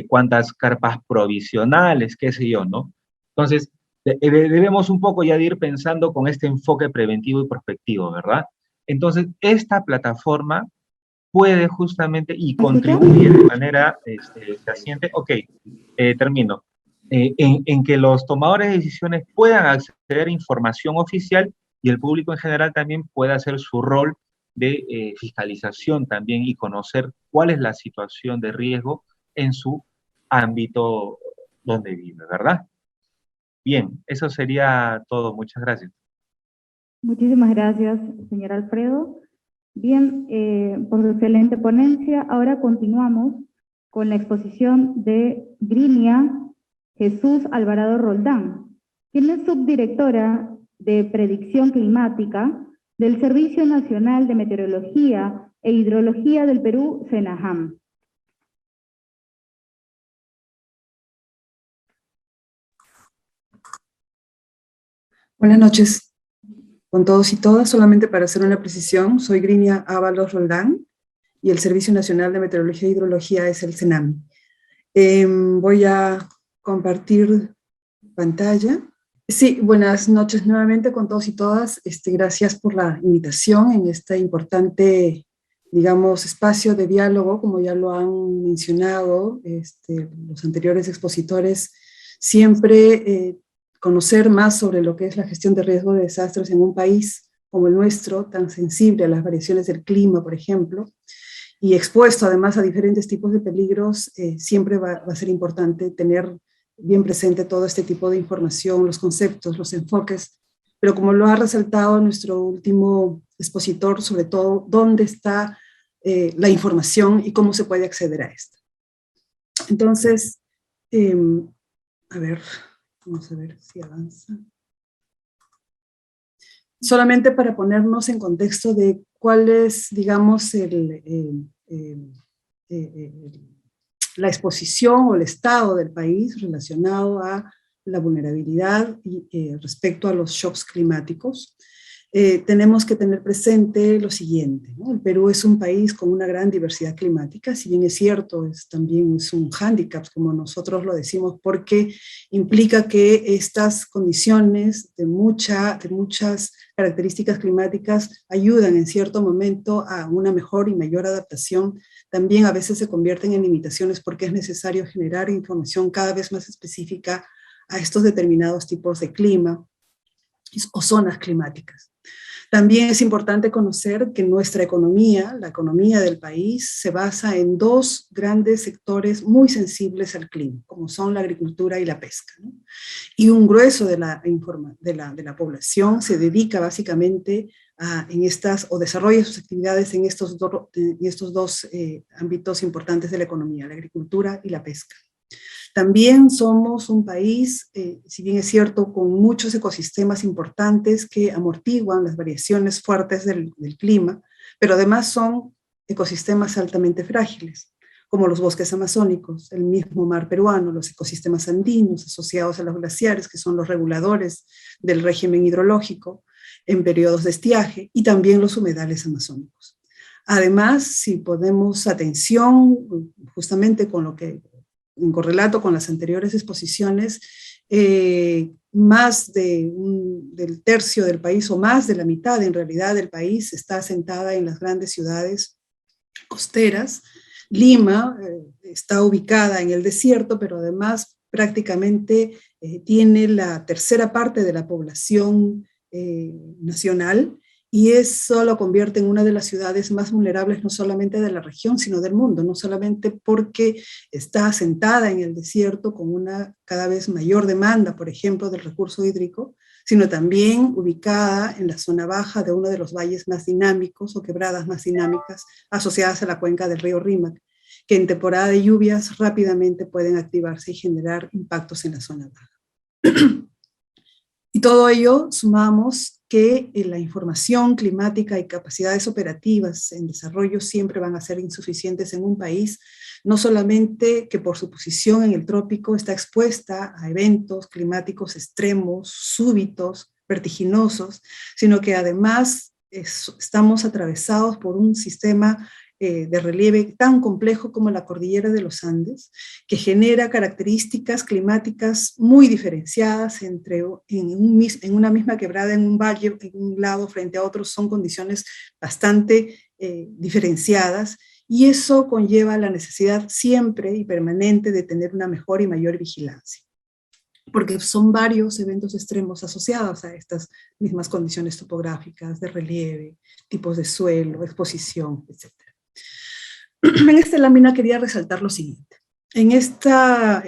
cuántas carpas provisionales, qué sé yo, ¿no? Entonces, debemos un poco ya de ir pensando con este enfoque preventivo y prospectivo, ¿verdad? Entonces, esta plataforma puede justamente y contribuye de manera fehaciente, termino, en que los tomadores de decisiones puedan acceder a información oficial y el público en general también pueda hacer su rol de fiscalización también y conocer cuál es la situación de riesgo en su ámbito donde vive, ¿verdad? Bien, eso sería todo. Muchas gracias. Muchísimas gracias, señor Alfredo. Bien, por su excelente ponencia. Ahora continuamos con la exposición de Grinia Jesús Alvarado Roldán, quien es subdirectora de Predicción Climática del Servicio Nacional de Meteorología e Hidrología del Perú, SENAHAM. Buenas noches con todos y todas. Solamente para hacer una precisión, soy Grinia Ábalos Roldán y el Servicio Nacional de Meteorología e Hidrología es el SENAMI. Voy a compartir pantalla. Sí, buenas noches nuevamente con todos y todas. Gracias por la invitación en este importante, digamos, espacio de diálogo, como ya lo han mencionado los anteriores expositores. Siempre conocer más sobre lo que es la gestión de riesgo de desastres en un país como el nuestro, tan sensible a las variaciones del clima, por ejemplo, y expuesto además a diferentes tipos de peligros, siempre va a ser importante tener bien presente todo este tipo de información, los conceptos, los enfoques, pero como lo ha resaltado nuestro último expositor, sobre todo, dónde está la información y cómo se puede acceder a esta. Entonces, a ver, vamos a ver si avanza. Solamente para ponernos en contexto de cuál es, digamos, la exposición o el estado del país relacionado a la vulnerabilidad y respecto a los shocks climáticos. Tenemos que tener presente lo siguiente, ¿no? El Perú es un país con una gran diversidad climática, si bien es cierto, también es un hándicap, como nosotros lo decimos, porque implica que estas condiciones de muchas características climáticas ayudan en cierto momento a una mejor y mayor adaptación. También a veces se convierten en limitaciones porque es necesario generar información cada vez más específica a estos determinados tipos de clima o zonas climáticas. También es importante conocer que nuestra economía, la economía del país, se basa en dos grandes sectores muy sensibles al clima, como son la agricultura y la pesca, ¿no? Y un grueso de la población se dedica básicamente o desarrolla sus actividades en estos dos ámbitos importantes de la economía, la agricultura y la pesca. También somos un país, si bien es cierto, con muchos ecosistemas importantes que amortiguan las variaciones fuertes del clima, pero además son ecosistemas altamente frágiles, como los bosques amazónicos, el mismo mar peruano, los ecosistemas andinos asociados a los glaciares, que son los reguladores del régimen hidrológico en periodos de estiaje, y también los humedales amazónicos. Además, si ponemos atención justamente con lo que en correlato con las anteriores exposiciones, más del tercio del país, o más de la mitad en realidad del país, está asentada en las grandes ciudades costeras. Lima está ubicada en el desierto, pero además prácticamente tiene la tercera parte de la población nacional, y eso lo convierte en una de las ciudades más vulnerables no solamente de la región, sino del mundo, no solamente porque está asentada en el desierto con una cada vez mayor demanda, por ejemplo, del recurso hídrico, sino también ubicada en la zona baja de uno de los valles más dinámicos o quebradas más dinámicas asociadas a la cuenca del río Rímac, que en temporada de lluvias rápidamente pueden activarse y generar impactos en la zona baja. Y todo ello sumamos que la información climática y capacidades operativas en desarrollo siempre van a ser insuficientes en un país, no solamente que por su posición en el trópico está expuesta a eventos climáticos extremos, súbitos, vertiginosos, sino que además estamos atravesados por un sistema de relieve tan complejo como la cordillera de los Andes, que genera características climáticas muy diferenciadas en una misma quebrada, en un valle, en un lado frente a otro, son condiciones bastante diferenciadas, y eso conlleva la necesidad siempre y permanente de tener una mejor y mayor vigilancia, porque son varios eventos extremos asociados a estas mismas condiciones topográficas, de relieve, tipos de suelo, exposición, etc. En esta lámina quería resaltar lo siguiente. En esta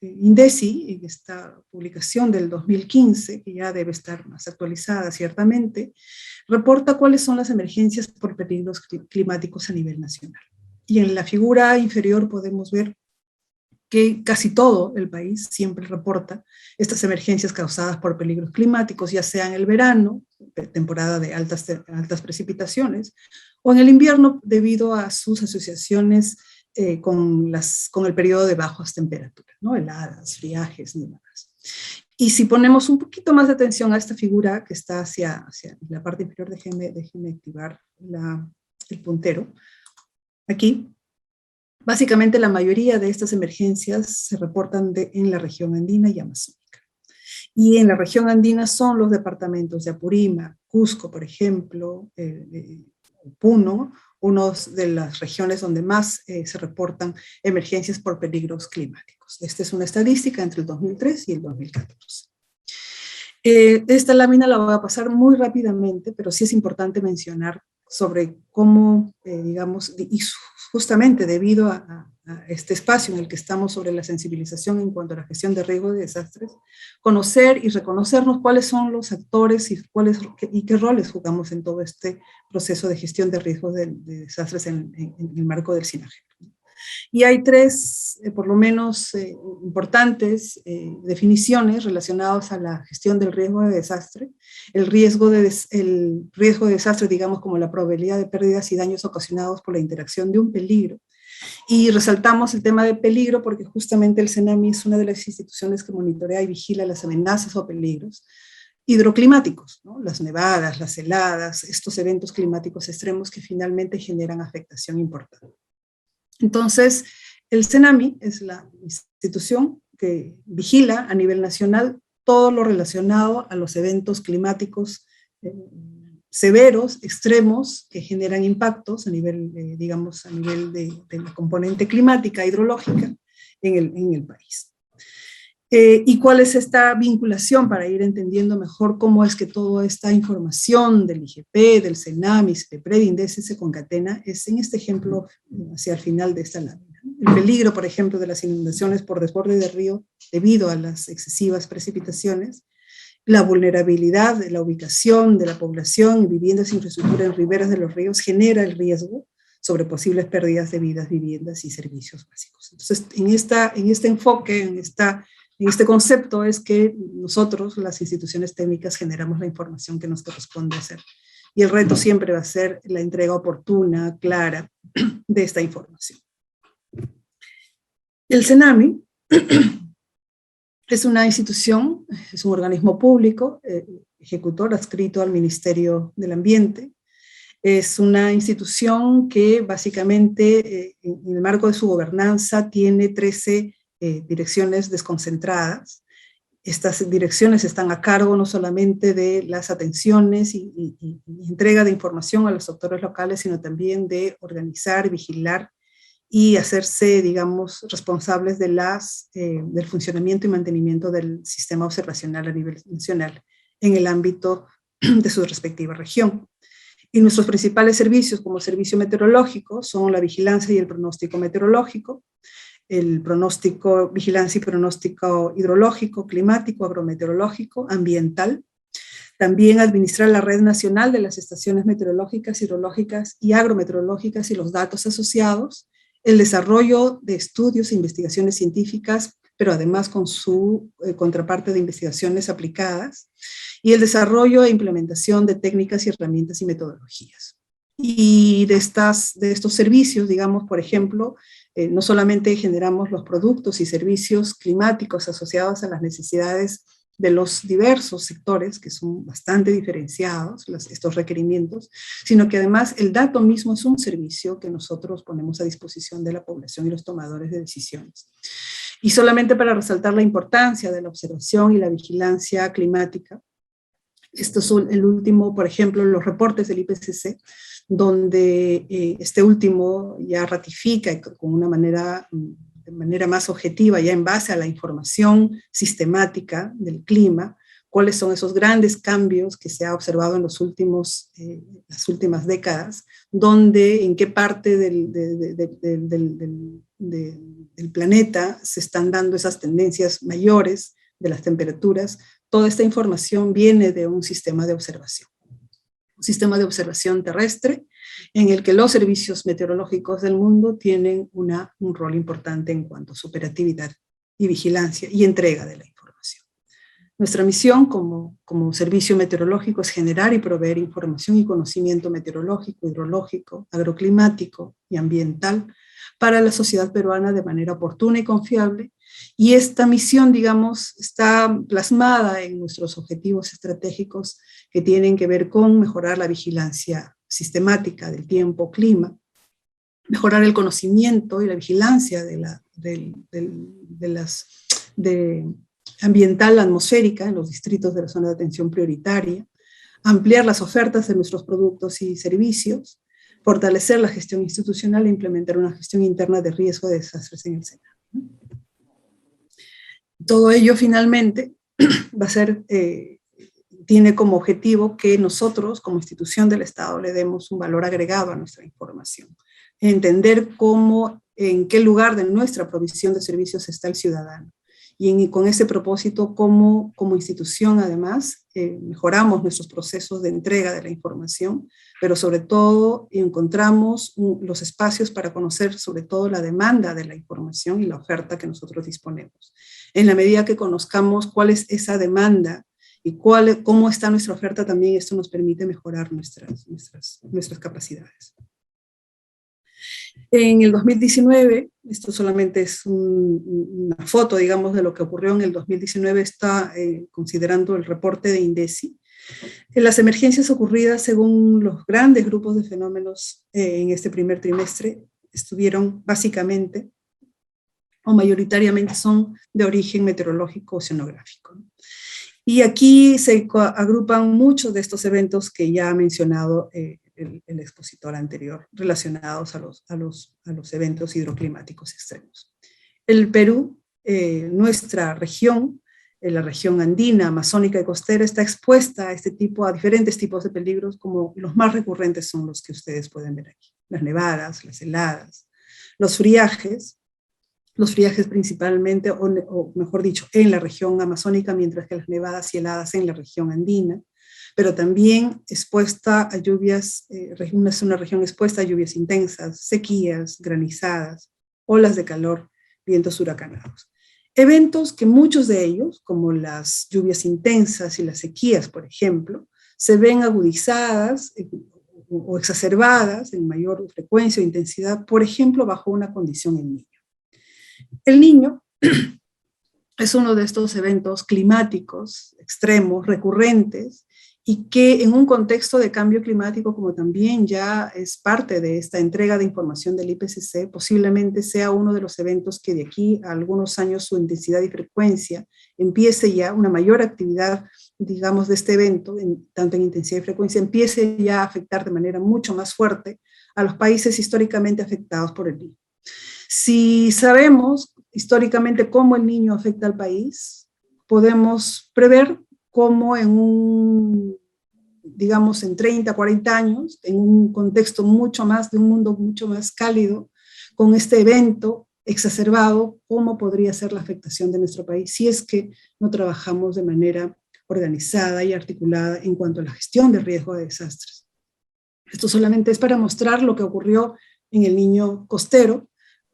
INDECI, en esta publicación del 2015, que ya debe estar más actualizada ciertamente, reporta cuáles son las emergencias por peligros climáticos a nivel nacional. Y en la figura inferior podemos ver que casi todo el país siempre reporta estas emergencias causadas por peligros climáticos, ya sea en el verano, temporada de altas precipitaciones, o en el invierno debido a sus asociaciones con el periodo de bajas temperaturas, ¿no? Heladas, friajes, nevadas. Y si ponemos un poquito más de atención a esta figura que está hacia la parte inferior, déjenme activar el puntero. Aquí, básicamente la mayoría de estas emergencias se reportan en la región andina y amazónica. Y en la región andina son los departamentos de Apurímac, Cusco, por ejemplo, Puno, una de las regiones donde más se reportan emergencias por peligros climáticos. Esta es una estadística entre el 2003 y el 2014. Esta lámina la voy a pasar muy rápidamente, pero sí es importante mencionar sobre cómo, digamos, y justamente debido a este espacio en el que estamos sobre la sensibilización en cuanto a la gestión de riesgos de desastres, conocer y reconocernos cuáles son los actores y qué roles jugamos en todo este proceso de gestión de riesgos de desastres en el marco del SINAGEP. Y hay tres, por lo menos, importantes definiciones relacionadas a la gestión del riesgo de desastre. El riesgo de desastre, digamos, como la probabilidad de pérdidas y daños ocasionados por la interacción de un peligro. Y resaltamos el tema de peligro porque justamente el CENAMI es una de las instituciones que monitorea y vigila las amenazas o peligros hidroclimáticos, ¿no? Las nevadas, las heladas, estos eventos climáticos extremos que finalmente generan afectación importante. Entonces, el CENAMI es la institución que vigila a nivel nacional todo lo relacionado a los eventos climáticos severos, extremos, que generan impactos a nivel, digamos, a nivel de la componente climática, hidrológica en el país. ¿Y cuál es esta vinculación para ir entendiendo mejor cómo es que toda esta información del IGP, del CENAMI, CEPRED, INDECE se concatena? Es en este ejemplo hacia el final de esta lámina. El peligro, por ejemplo, de las inundaciones por desborde de río debido a las excesivas precipitaciones, la vulnerabilidad de la ubicación de la población y viviendas e infraestructura en riberas de los ríos genera el riesgo sobre posibles pérdidas de vidas, viviendas y servicios básicos. Entonces, en este enfoque, en este concepto es que nosotros, las instituciones técnicas, generamos la información que nos corresponde hacer. Y el reto siempre va a ser la entrega oportuna, clara, de esta información. El CENAMI es una institución, es un organismo público, ejecutor adscrito al Ministerio del Ambiente. Es una institución que básicamente, en el marco de su gobernanza, tiene 13 direcciones desconcentradas. Estas direcciones están a cargo no solamente de las atenciones y entrega de información a los actores locales, sino también de organizar, vigilar y hacerse, digamos, responsables de del funcionamiento y mantenimiento del sistema observacional a nivel nacional en el ámbito de su respectiva región. Y nuestros principales servicios como servicio meteorológico son la vigilancia y el pronóstico meteorológico, el pronóstico, vigilancia y pronóstico hidrológico, climático, agrometeorológico, ambiental. También administrar la red nacional de las estaciones meteorológicas, hidrológicas y agrometeorológicas y los datos asociados, el desarrollo de estudios e investigaciones científicas, pero además con su contraparte de investigaciones aplicadas, y el desarrollo e implementación de técnicas y herramientas y metodologías. Y de estos servicios, digamos, por ejemplo, no solamente generamos los productos y servicios climáticos asociados a las necesidades de los diversos sectores, que son bastante diferenciados, estos requerimientos, sino que además el dato mismo es un servicio que nosotros ponemos a disposición de la población y los tomadores de decisiones. Y solamente para resaltar la importancia de la observación y la vigilancia climática, estos son el último, por ejemplo, los reportes del IPCC, donde este último ya ratifica con de manera más objetiva, ya en base a la información sistemática del clima, cuáles son esos grandes cambios que se ha observado en las últimas décadas, en qué parte del planeta se están dando esas tendencias mayores de las temperaturas. Toda esta información viene de un sistema de observación. Un sistema de observación terrestre en el que los servicios meteorológicos del mundo tienen un rol importante en cuanto a su operatividad y vigilancia y entrega de la información. Nuestra misión como servicio meteorológico es generar y proveer información y conocimiento meteorológico, hidrológico, agroclimático y ambiental para la sociedad peruana de manera oportuna y confiable. Y esta misión, digamos, está plasmada en nuestros objetivos estratégicos que tienen que ver con mejorar la vigilancia sistemática del tiempo, clima, mejorar el conocimiento y la vigilancia ambiental atmosférica en los distritos de la zona de atención prioritaria, ampliar las ofertas de nuestros productos y servicios, fortalecer la gestión institucional e implementar una gestión interna de riesgo de desastres en el SENAMI. Todo ello finalmente va a ser tiene como objetivo que nosotros, como institución del Estado, le demos un valor agregado a nuestra información. Entender cómo, en qué lugar de nuestra provisión de servicios está el ciudadano. Y con ese propósito, cómo como institución, además, mejoramos nuestros procesos de entrega de la información, pero sobre todo encontramos los espacios para conocer sobre todo la demanda de la información y la oferta que nosotros disponemos. En la medida que conozcamos cuál es esa demanda y cómo está nuestra oferta, también esto nos permite mejorar nuestras capacidades. En el 2019, esto solamente es una foto, digamos, de lo que ocurrió en el 2019, está considerando el reporte de INDECI. Las emergencias ocurridas según los grandes grupos de fenómenos en este primer trimestre estuvieron básicamente o mayoritariamente son de origen meteorológico oceanográfico. Y aquí se agrupan muchos de estos eventos que ya ha mencionado el expositor anterior, relacionados a los eventos hidroclimáticos extremos. El Perú, nuestra región, la región andina, amazónica y costera, está expuesta a diferentes tipos de peligros, como los más recurrentes son los que ustedes pueden ver aquí: las nevadas, las heladas, los friajes principalmente, o mejor dicho, en la región amazónica, mientras que las nevadas y heladas en la región andina, pero también expuesta a lluvias, es una región expuesta a lluvias intensas, sequías, granizadas, olas de calor, vientos huracanados. Eventos que muchos de ellos, como las lluvias intensas y las sequías, por ejemplo, se ven agudizadas o exacerbadas en mayor frecuencia o intensidad, por ejemplo, bajo una condición en niño. El niño es uno de estos eventos climáticos extremos, recurrentes, y que en un contexto de cambio climático, como también ya es parte de esta entrega de información del IPCC, posiblemente sea uno de los eventos que de aquí a algunos años su intensidad y frecuencia empiece ya, una mayor actividad, digamos, de este evento, tanto en intensidad y frecuencia, empiece ya a afectar de manera mucho más fuerte a los países históricamente afectados por el niño. Si sabemos históricamente cómo el niño afecta al país, podemos prever cómo digamos, en 30, 40 años, en un contexto de un mundo mucho más cálido, con este evento exacerbado, cómo podría ser la afectación de nuestro país si es que no trabajamos de manera organizada y articulada en cuanto a la gestión del riesgo de desastres. Esto solamente es para mostrar lo que ocurrió en el Niño costero,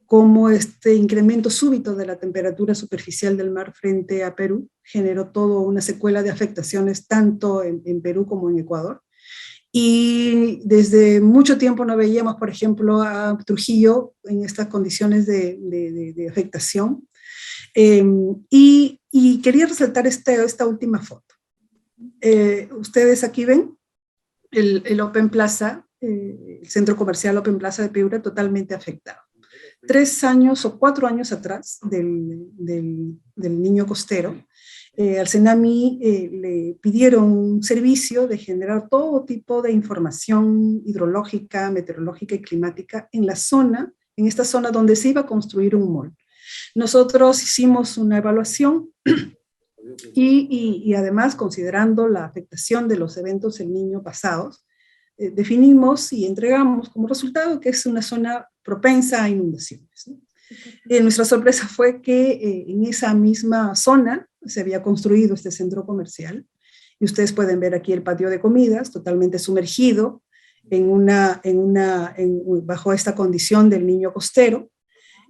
cómo este incremento súbito de la temperatura superficial del mar frente a Perú generó toda una secuela de afectaciones tanto en Perú como en Ecuador. Y desde mucho tiempo no veíamos, por ejemplo, a Trujillo en estas condiciones de afectación. Y quería resaltar esta última foto. Ustedes aquí ven el Open Plaza, el centro comercial Open Plaza de Piura, totalmente afectado. 3 años o 4 años atrás del Niño costero, al CENAMI le pidieron un servicio de generar todo tipo de información hidrológica, meteorológica y climática en esta zona donde se iba a construir un mall. Nosotros hicimos una evaluación y además, considerando la afectación de los eventos El Niño pasados, definimos y entregamos como resultado que es una zona propensa a inundaciones, ¿no? Nuestra sorpresa fue que en esa misma zona se había construido este centro comercial, y ustedes pueden ver aquí el patio de comidas totalmente sumergido bajo esta condición del Niño costero.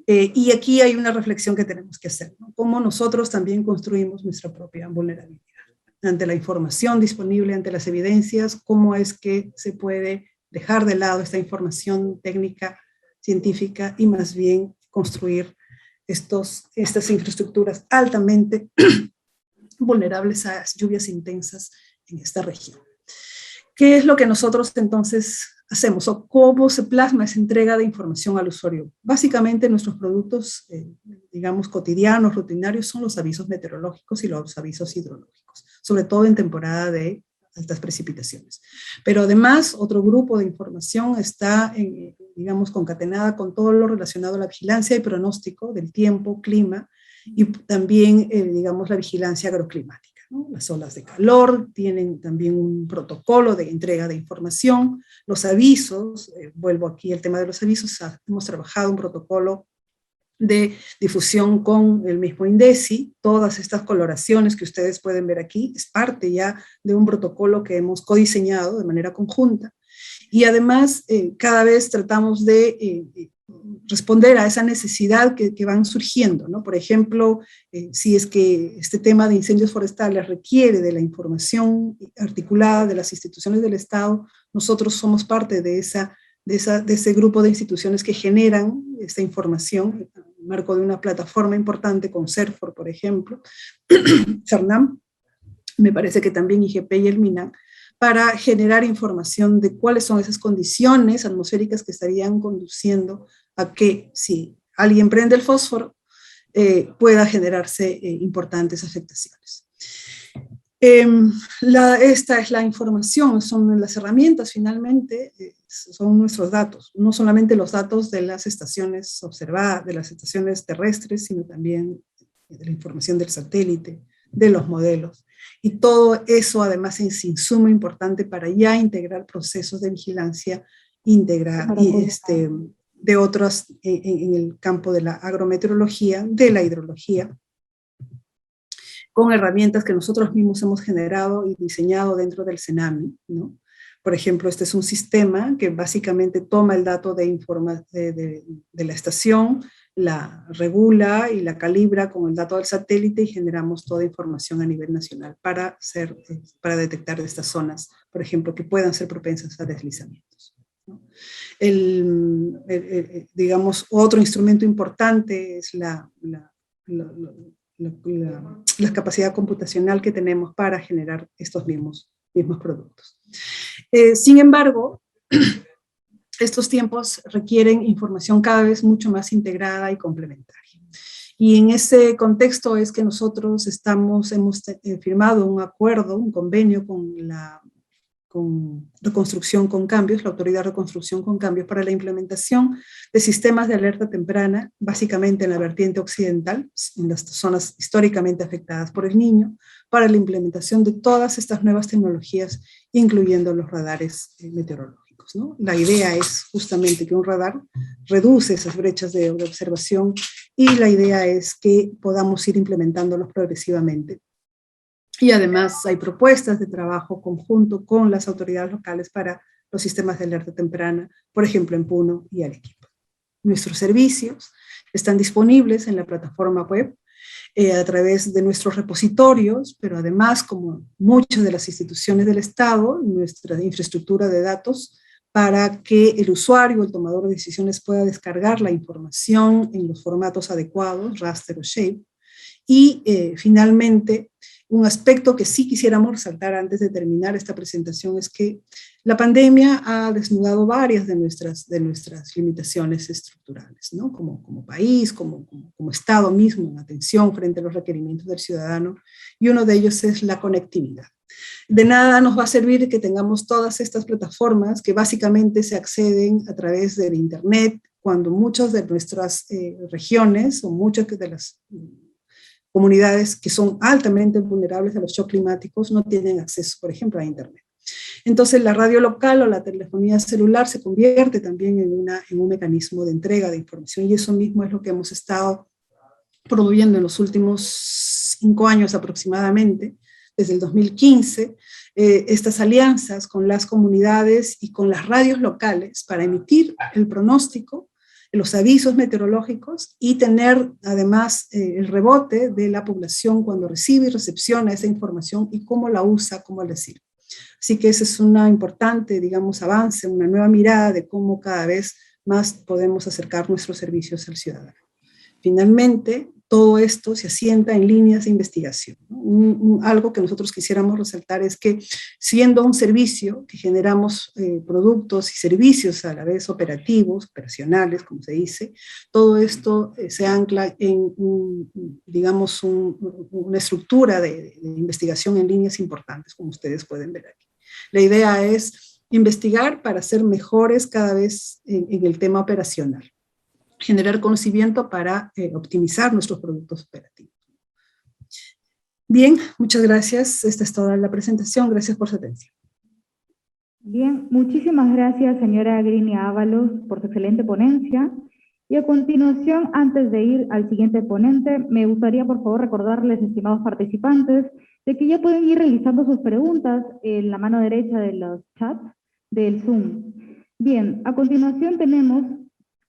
Y aquí hay una reflexión que tenemos que hacer, ¿no? Cómo nosotros también construimos nuestra propia vulnerabilidad. Ante la información disponible, ante las evidencias, cómo es que se puede dejar de lado esta información técnica, científica, y más bien construir estas infraestructuras altamente vulnerables a lluvias intensas en esta región. ¿Qué es lo que nosotros entonces hacemos o cómo se plasma esa entrega de información al usuario? Básicamente nuestros productos, digamos, cotidianos, rutinarios, son los avisos meteorológicos y los avisos hidrológicos, sobre todo en temporada de altas precipitaciones. Pero además, otro grupo de información está, digamos, concatenada con todo lo relacionado a la vigilancia y pronóstico del tiempo, clima, y también, digamos, la vigilancia agroclimática. ¿no? Las olas de calor tienen también un protocolo de entrega de información, los avisos, vuelvo aquí al tema de los avisos, hemos trabajado un protocolo de difusión con el mismo INDECI. Todas estas coloraciones que ustedes pueden ver aquí es parte ya de un protocolo que hemos codiseñado de manera conjunta, y además cada vez tratamos de responder a esa necesidad que van surgiendo, ¿no? Por ejemplo, si es que este tema de incendios forestales requiere de la información articulada de las instituciones del Estado, nosotros somos parte de ese grupo de instituciones que generan esta información en el marco de una plataforma importante con CERFOR, por ejemplo, CERNAM, me parece que también IGP y el MINAC, para generar información de cuáles son esas condiciones atmosféricas que estarían conduciendo a que si alguien prende el fósforo, pueda generarse importantes afectaciones. Esta es la información, son las herramientas finalmente, son nuestros datos, no solamente los datos de las estaciones observadas, de las estaciones terrestres, sino también de la información del satélite, de los modelos. Y todo eso además es insumo importante para ya integrar procesos de vigilancia integrada de otros en el campo de la agrometeorología, de la hidrología, con herramientas que nosotros mismos hemos generado y diseñado dentro del CENAMI, ¿no? Por ejemplo, este es un sistema que básicamente toma el dato de la estación, la regula y la calibra con el dato del satélite y generamos toda información a nivel nacional para detectar estas zonas, por ejemplo, que puedan ser propensas a deslizamientos, ¿no? Digamos, otro instrumento importante es la capacidad computacional que tenemos para generar estos mismos productos. Sin embargo, estos tiempos requieren información cada vez mucho más integrada y complementaria. Y en ese contexto es que nosotros hemos firmado un acuerdo, un convenio con Reconstrucción con Cambios, la Autoridad de Reconstrucción con Cambios, para la implementación de sistemas de alerta temprana, básicamente en la vertiente occidental, en las zonas históricamente afectadas por el Niño, para la implementación de todas estas nuevas tecnologías, incluyendo los radares meteorológicos, ¿no? La idea es justamente que un radar reduce esas brechas de observación y la idea es que podamos ir implementándolos progresivamente. Y además hay propuestas de trabajo conjunto con las autoridades locales para los sistemas de alerta temprana, por ejemplo en Puno y Arequipa. Nuestros servicios están disponibles en la plataforma web a través de nuestros repositorios, pero además, como muchas de las instituciones del Estado, nuestra infraestructura de datos para que el usuario, el tomador de decisiones, pueda descargar la información en los formatos adecuados, raster o shape. Y finalmente, un aspecto que sí quisiéramos resaltar antes de terminar esta presentación es que la pandemia ha desnudado varias de nuestras limitaciones estructurales, ¿no? Como país, como Estado mismo, en atención frente a los requerimientos del ciudadano, y uno de ellos es la conectividad. De nada nos va a servir que tengamos todas estas plataformas que básicamente se acceden a través del Internet, cuando muchas de nuestras regiones o muchas de las comunidades que son altamente vulnerables a los shocks climáticos no tienen acceso, por ejemplo, a Internet. Entonces, la radio local o la telefonía celular se convierte también en un mecanismo de entrega de información, y eso mismo es lo que hemos estado promoviendo en los últimos 5 años aproximadamente, desde el 2015, estas alianzas con las comunidades y con las radios locales para emitir el pronóstico, los avisos meteorológicos y tener además el rebote de la población cuando recibe y recepciona esa información y cómo la usa, cómo la sirve. Así que ese es un importante, digamos, avance, una nueva mirada de cómo cada vez más podemos acercar nuestros servicios al ciudadano. Finalmente, todo esto se asienta en líneas de investigación, ¿no? Algo que nosotros quisiéramos resaltar es que, siendo un servicio que generamos productos y servicios a la vez operacionales, como se dice, todo esto se ancla en, digamos, una estructura de investigación en líneas importantes, como ustedes pueden ver aquí. La idea es investigar para ser mejores cada vez en el tema operacional, generar conocimiento para optimizar nuestros productos operativos. Bien, muchas gracias. Esta es toda la presentación. Gracias por su atención. Bien, muchísimas gracias, señora Grinia Ábalos, por su excelente ponencia. Y a continuación, antes de ir al siguiente ponente, me gustaría, por favor, recordarles, estimados participantes, de que ya pueden ir realizando sus preguntas en la mano derecha de los chats del Zoom. Bien, a continuación tenemos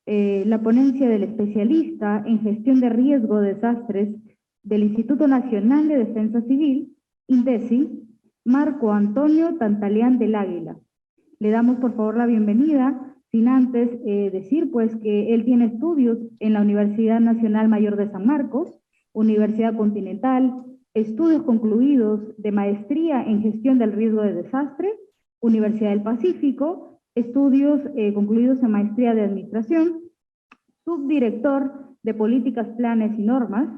la ponencia del especialista en gestión de riesgo de desastres del Instituto Nacional de Defensa Civil, INDECI, Marco Antonio Tantaleán del Águila. Le damos por favor la bienvenida, sin antes decir pues que él tiene estudios en la Universidad Nacional Mayor de San Marcos, Universidad Continental, estudios concluidos de maestría en gestión del riesgo de desastre, Universidad del Pacífico, estudios concluidos en maestría de administración, subdirector de políticas, planes y normas,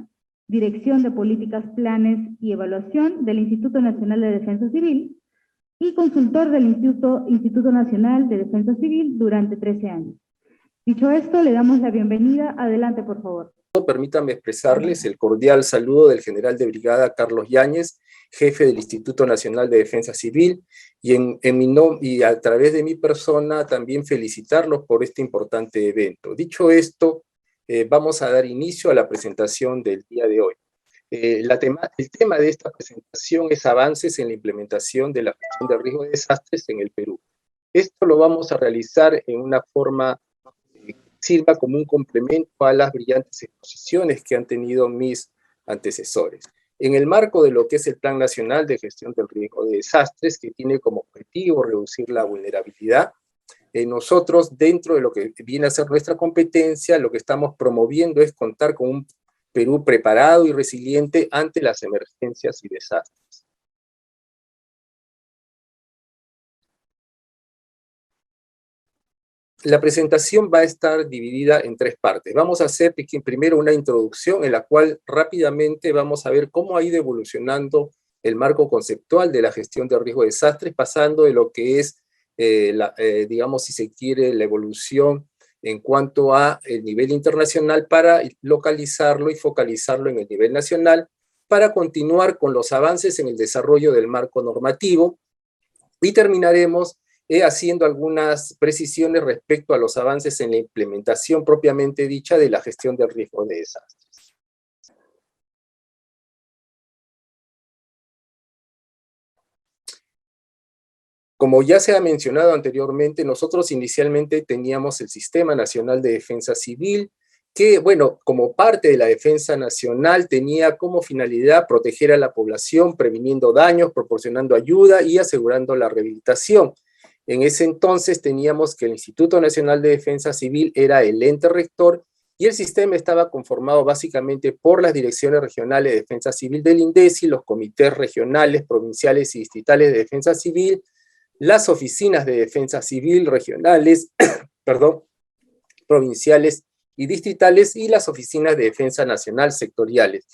dirección de políticas, planes y evaluación del Instituto Nacional de Defensa Civil, y consultor del Instituto Nacional de Defensa Civil durante 13 años. Dicho esto, le damos la bienvenida. Adelante, por favor. Permítanme expresarles el cordial saludo del general de brigada Carlos Yáñez, jefe del Instituto Nacional de Defensa Civil, y a través de mi persona también felicitarlos por este importante evento. Dicho esto, vamos a dar inicio a la presentación del día de hoy. El tema de esta presentación es avances en la implementación de la gestión de riesgo de desastres en el Perú. Esto lo vamos a realizar en una forma que sirva como un complemento a las brillantes exposiciones que han tenido mis antecesores. En el marco de lo que es el Plan Nacional de Gestión del Riesgo de Desastres, que tiene como objetivo reducir la vulnerabilidad, nosotros, dentro de lo que viene a ser nuestra competencia, lo que estamos promoviendo es contar con un Perú preparado y resiliente ante las emergencias y desastres. La presentación va a estar dividida en tres partes. Vamos a hacer primero una introducción en la cual rápidamente vamos a ver cómo ha ido evolucionando el marco conceptual de la gestión de riesgo de desastres, pasando de lo que es, digamos, si se quiere, la evolución en cuanto a el nivel internacional para localizarlo y focalizarlo en el nivel nacional, para continuar con los avances en el desarrollo del marco normativo, y terminaremos haciendo algunas precisiones respecto a los avances en la implementación propiamente dicha de la gestión del riesgo de desastres. Como ya se ha mencionado anteriormente, nosotros inicialmente teníamos el Sistema Nacional de Defensa Civil, que, bueno, como parte de la defensa nacional tenía como finalidad proteger a la población, previniendo daños, proporcionando ayuda y asegurando la rehabilitación. En ese entonces teníamos que el Instituto Nacional de Defensa Civil era el ente rector y el sistema estaba conformado básicamente por las direcciones regionales de defensa civil del INDECI, los comités regionales, provinciales y distritales de defensa civil, las oficinas de defensa civil regionales, provinciales y distritales, y las oficinas de defensa nacional sectoriales.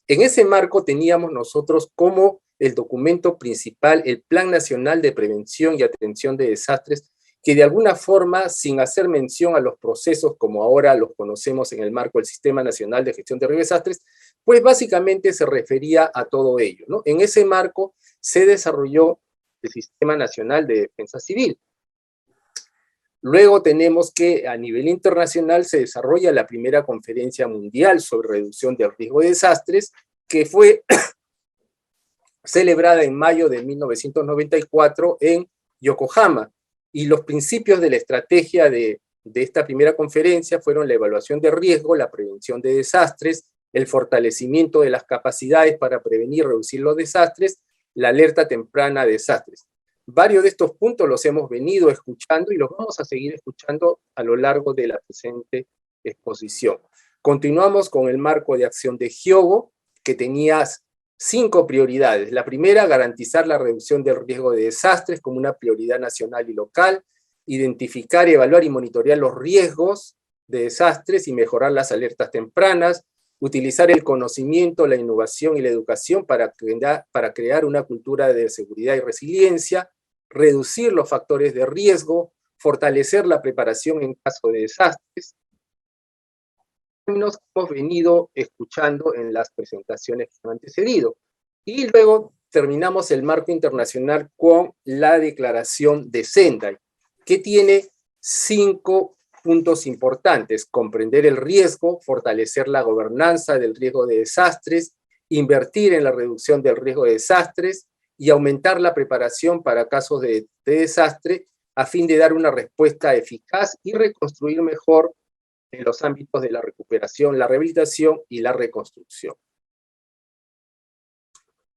En ese marco teníamos nosotros como el documento principal el Plan Nacional de Prevención y Atención de Desastres, que de alguna forma, sin hacer mención a los procesos como ahora los conocemos en el marco del Sistema Nacional de Gestión de Riesgo de Desastres, pues básicamente se refería a todo ello, ¿no? En ese marco se desarrolló el Sistema Nacional de Defensa Civil. Luego tenemos que a nivel internacional se desarrolla la primera conferencia mundial sobre reducción del riesgo de desastres, que fue celebrada en mayo de 1994 en Yokohama. Y los principios de la estrategia de esta primera conferencia fueron la evaluación de riesgo, la prevención de desastres, el fortalecimiento de las capacidades para prevenir y reducir los desastres, la alerta temprana a desastres. Varios de estos puntos los hemos venido escuchando y los vamos a seguir escuchando a lo largo de la presente exposición. Continuamos con el marco de acción de Hyogo, que tenía 5 prioridades. La primera, garantizar la reducción del riesgo de desastres como una prioridad nacional y local, identificar, evaluar y monitorear los riesgos de desastres y mejorar las alertas tempranas, utilizar el conocimiento, la innovación y la educación para crear una cultura de seguridad y resiliencia, reducir los factores de riesgo, fortalecer la preparación en caso de desastres, términos que hemos venido escuchando en las presentaciones que han antecedido. Y luego terminamos el marco internacional con la declaración de Sendai, que tiene 5 puntos importantes: comprender el riesgo, fortalecer la gobernanza del riesgo de desastres, invertir en la reducción del riesgo de desastres y aumentar la preparación para casos de desastre a fin de dar una respuesta eficaz y reconstruir mejor en los ámbitos de la recuperación, la rehabilitación y la reconstrucción.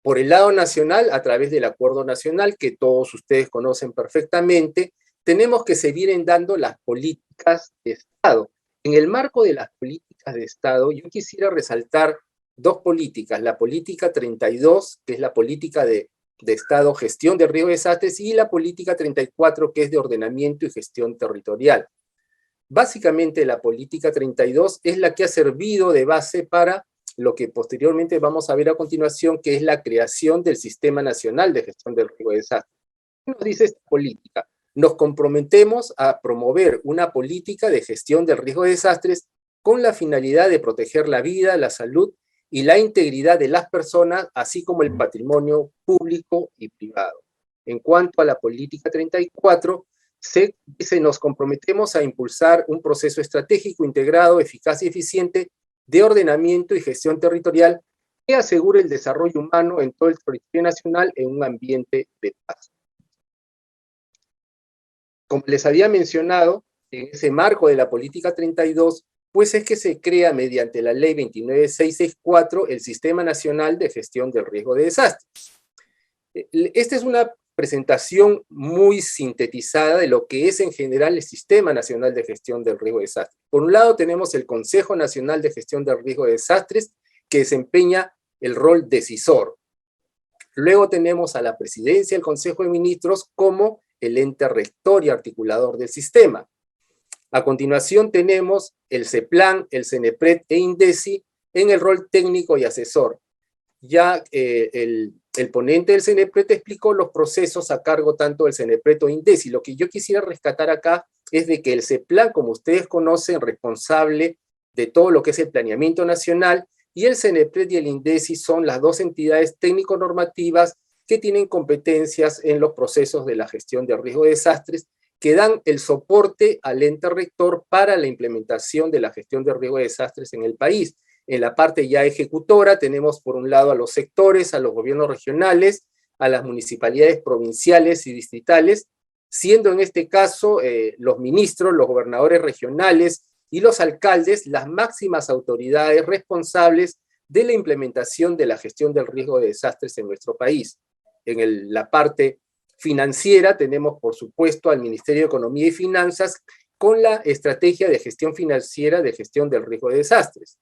Por el lado nacional, a través del Acuerdo Nacional, que todos ustedes conocen perfectamente, tenemos que se vienen dando las políticas de Estado. En el marco de las políticas de Estado, yo quisiera resaltar 2 políticas: la política 32, que es la política de Estado, gestión de riesgo de desastres, y la política 34, que es de ordenamiento y gestión territorial. Básicamente, la política 32 es la que ha servido de base para lo que posteriormente vamos a ver a continuación, que es la creación del Sistema Nacional de Gestión del Riesgo de Desastres. ¿Qué nos dice esta política? Nos comprometemos a promover una política de gestión del riesgo de desastres con la finalidad de proteger la vida, la salud y la integridad de las personas, así como el patrimonio público y privado. En cuanto a la política 34, se dice: nos comprometemos a impulsar un proceso estratégico integrado, eficaz y eficiente de ordenamiento y gestión territorial que asegure el desarrollo humano en todo el territorio nacional en un ambiente de paz. Como les había mencionado, en ese marco de la política 32, pues es que se crea mediante la ley 29664 el Sistema Nacional de Gestión del Riesgo de Desastres. Esta es una presentación muy sintetizada de lo que es en general el Sistema Nacional de Gestión del Riesgo de Desastres. Por un lado tenemos el Consejo Nacional de Gestión del Riesgo de Desastres, que desempeña el rol decisor. Luego tenemos a la Presidencia del Consejo de Ministros como el ente rector y articulador del sistema. A continuación tenemos el CEPLAN, el CENEPRED e INDECI en el rol técnico y asesor. Ya el ponente del CENEPRED explicó los procesos a cargo tanto del CENEPRED o INDECI. Lo que yo quisiera rescatar acá es de que el CEPLAN, como ustedes conocen, responsable de todo lo que es el planeamiento nacional, y el CENEPRED y el INDECI son las 2 entidades técnico-normativas que tienen competencias en los procesos de la gestión de riesgo de desastres, que dan el soporte al ente rector para la implementación de la gestión de riesgo de desastres en el país. En la parte ya ejecutora tenemos por un lado a los sectores, a los gobiernos regionales, a las municipalidades provinciales y distritales, siendo en este caso los ministros, los gobernadores regionales y los alcaldes las máximas autoridades responsables de la implementación de la gestión del riesgo de desastres en nuestro país. En la parte financiera tenemos, por supuesto, al Ministerio de Economía y Finanzas con la estrategia de gestión financiera de gestión del riesgo de desastres.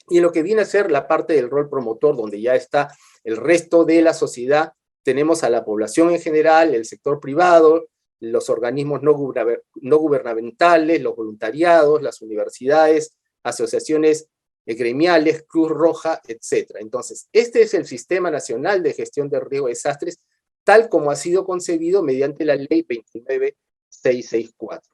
Y en lo que viene a ser la parte del rol promotor, donde ya está el resto de la sociedad, tenemos a la población en general, el sector privado, los organismos no gubernamentales, los voluntariados, las universidades, asociaciones gremiales, Cruz Roja, etc. Entonces, este es el Sistema Nacional de Gestión de Riesgo de Desastres, tal como ha sido concebido mediante la Ley 29664.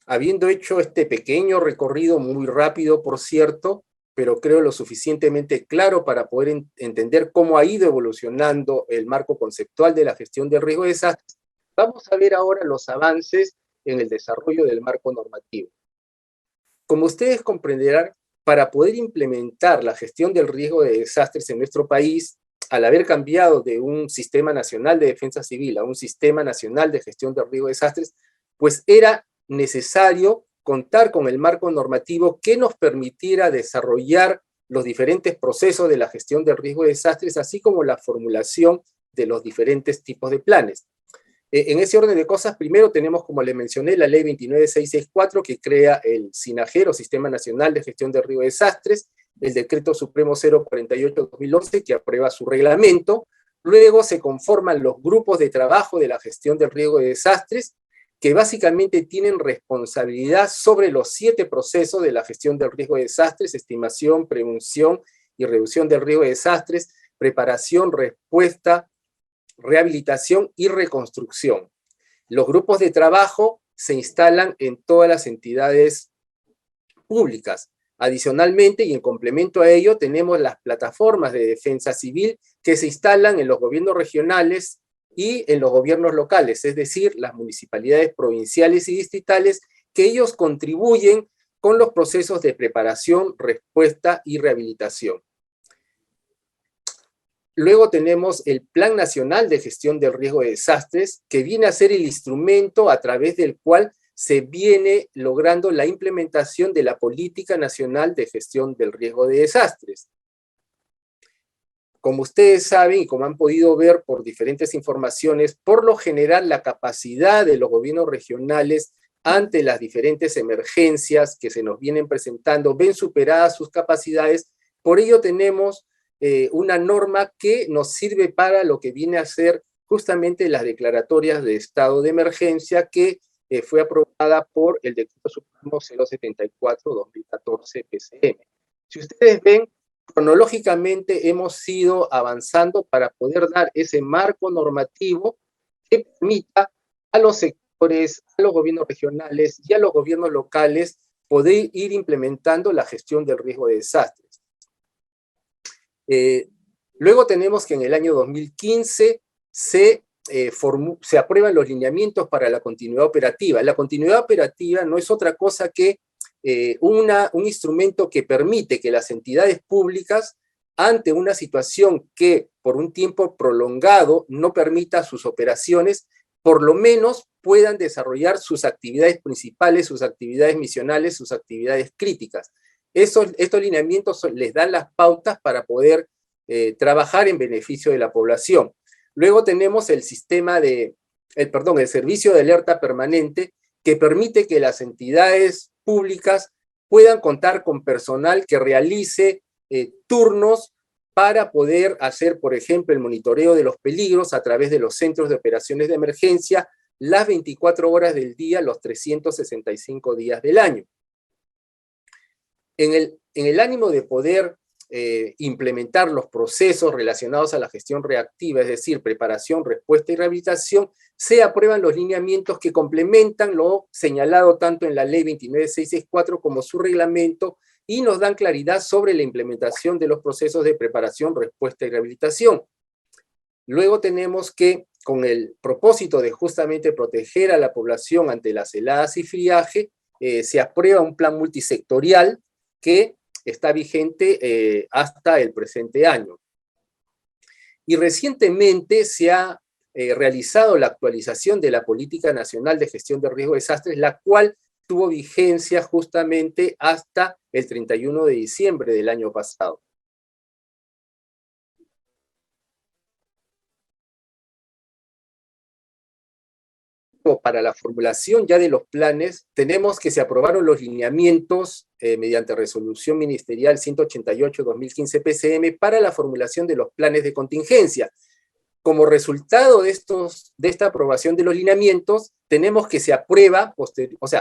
Habiendo hecho este pequeño recorrido, muy rápido por cierto, pero creo lo suficientemente claro para poder entender cómo ha ido evolucionando el marco conceptual de la gestión de riesgo de desastres, vamos a ver ahora los avances en el desarrollo del marco normativo. Como ustedes comprenderán, para poder implementar la gestión del riesgo de desastres en nuestro país, al haber cambiado de un Sistema Nacional de Defensa Civil a un Sistema Nacional de Gestión del Riesgo de Desastres, pues era necesario contar con el marco normativo que nos permitiera desarrollar los diferentes procesos de la gestión del riesgo de desastres, así como la formulación de los diferentes tipos de planes. En ese orden de cosas, primero tenemos, como les mencioné, la Ley 29664, que crea el SINAGER, Sistema Nacional de Gestión del Riesgo de Desastres, el Decreto Supremo 048-2011, que aprueba su reglamento. Luego se conforman los grupos de trabajo de la gestión del riesgo de desastres, que básicamente tienen responsabilidad sobre los 7 procesos de la gestión del riesgo de desastres: estimación, prevención y reducción del riesgo de desastres, preparación, respuesta, rehabilitación y reconstrucción. Los grupos de trabajo se instalan en todas las entidades públicas. Adicionalmente, y en complemento a ello, tenemos las plataformas de defensa civil que se instalan en los gobiernos regionales y en los gobiernos locales, es decir, las municipalidades provinciales y distritales, que ellos contribuyen con los procesos de preparación, respuesta y rehabilitación. Luego tenemos el Plan Nacional de Gestión del Riesgo de Desastres, que viene a ser el instrumento a través del cual se viene logrando la implementación de la Política Nacional de Gestión del Riesgo de Desastres. Como ustedes saben y como han podido ver por diferentes informaciones, por lo general la capacidad de los gobiernos regionales ante las diferentes emergencias que se nos vienen presentando, ven superadas sus capacidades. Por ello tenemos una norma que nos sirve para lo que viene a ser justamente las declaratorias de estado de emergencia que fue aprobada por el Decreto Supremo 074-2014 PCM. Si ustedes ven, cronológicamente hemos ido avanzando para poder dar ese marco normativo que permita a los sectores, a los gobiernos regionales y a los gobiernos locales poder ir implementando la gestión del riesgo de desastres. Luego tenemos que en el año 2015 se aprueban los lineamientos para la continuidad operativa. La continuidad operativa no es otra cosa que un instrumento que permite que las entidades públicas, ante una situación que por un tiempo prolongado no permita sus operaciones, por lo menos puedan desarrollar sus actividades principales, sus actividades misionales, sus actividades críticas. Estos lineamientos les dan las pautas para poder trabajar en beneficio de la población. Luego tenemos el servicio de alerta permanente, que permite que las entidades públicas puedan contar con personal que realice turnos para poder hacer, por ejemplo, el monitoreo de los peligros a través de los centros de operaciones de emergencia las 24 horas del día, los 365 días del año. En el ánimo de poder implementar los procesos relacionados a la gestión reactiva, es decir, preparación, respuesta y rehabilitación, se aprueban los lineamientos que complementan lo señalado tanto en la Ley 29664 como su reglamento y nos dan claridad sobre la implementación de los procesos de preparación, respuesta y rehabilitación. Luego tenemos que, con el propósito de justamente proteger a la población ante las heladas y friaje, se aprueba un plan multisectorial que está vigente hasta el presente año. Y recientemente se ha realizado la actualización de la Política Nacional de Gestión de Riesgo de Desastres, la cual tuvo vigencia justamente hasta el 31 de diciembre del año pasado. Para la formulación ya de los planes, tenemos que se aprobaron los lineamientos mediante resolución ministerial 188-2015 PCM para la formulación de los planes de contingencia. Como resultado de esta aprobación de los lineamientos, tenemos que se aprueba,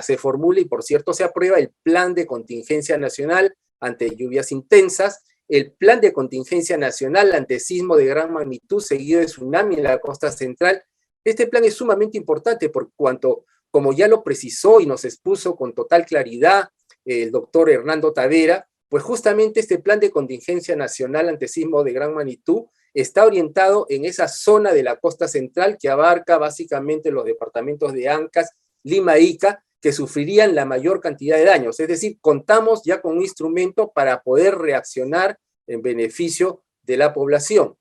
se formula y por cierto se aprueba el plan de contingencia nacional ante lluvias intensas, el plan de contingencia nacional ante sismo de gran magnitud seguido de tsunami en la costa central. Este plan es sumamente importante por cuanto, como ya lo precisó y nos expuso con total claridad el doctor Hernando Tavera, pues justamente este plan de contingencia nacional ante sismo de gran magnitud está orientado en esa zona de la costa central que abarca básicamente los departamentos de Ancash, Lima e Ica, que sufrirían la mayor cantidad de daños. Es decir, contamos ya con un instrumento para poder reaccionar en beneficio de la población.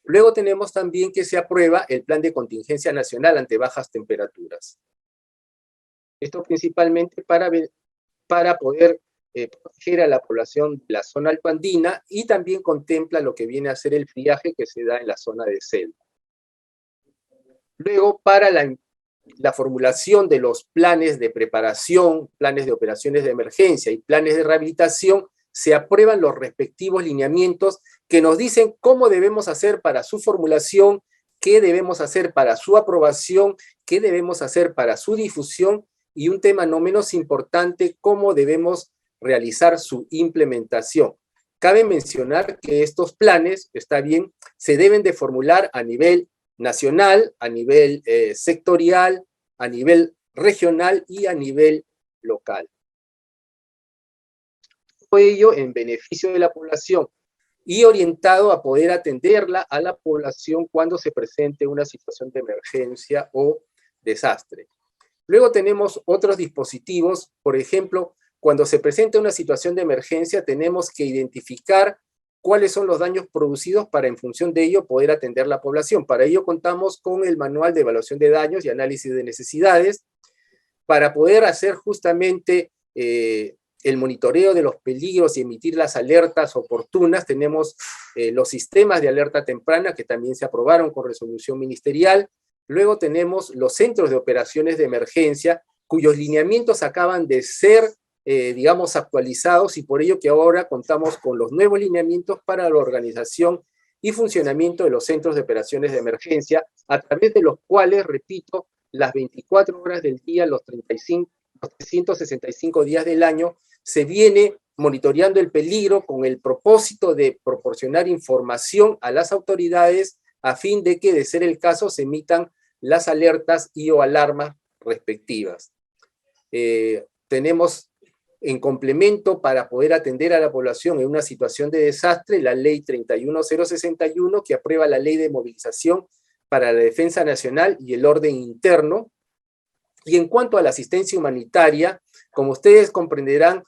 Luego tenemos también que se aprueba el plan de contingencia nacional ante bajas temperaturas. Esto principalmente para poder proteger a la población de la zona altoandina y también contempla lo que viene a ser el friaje que se da en la zona de selva. Luego, para la formulación de los planes de preparación, planes de operaciones de emergencia y planes de rehabilitación, se aprueban los respectivos lineamientos que nos dicen cómo debemos hacer para su formulación, qué debemos hacer para su aprobación, qué debemos hacer para su difusión y un tema no menos importante, cómo debemos realizar su implementación. Cabe mencionar que estos planes, está bien, se deben de formular a nivel nacional, a nivel sectorial, a nivel regional y a nivel local. Todo ello en beneficio de la población y orientado a poder atenderla a la población cuando se presente una situación de emergencia o desastre. Luego tenemos otros dispositivos, por ejemplo, cuando se presenta una situación de emergencia tenemos que identificar cuáles son los daños producidos para en función de ello poder atender la población. Para ello contamos con el manual de evaluación de daños y análisis de necesidades para poder hacer justamente el monitoreo de los peligros y emitir las alertas oportunas. Tenemos los sistemas de alerta temprana que también se aprobaron con resolución ministerial. Luego tenemos los centros de operaciones de emergencia cuyos lineamientos acaban de ser digamos, actualizados y por ello que ahora contamos con los nuevos lineamientos para la organización y funcionamiento de los centros de operaciones de emergencia, a través de los cuales, repito, las 24 horas del día, los 365 días del año, se viene monitoreando el peligro con el propósito de proporcionar información a las autoridades a fin de que, de ser el caso, se emitan las alertas y o alarmas respectivas. Tenemos en complemento para poder atender a la población en una situación de desastre, la ley 31061 que aprueba la ley de movilización para la defensa nacional y el orden interno. Y en cuanto a la asistencia humanitaria, como ustedes comprenderán,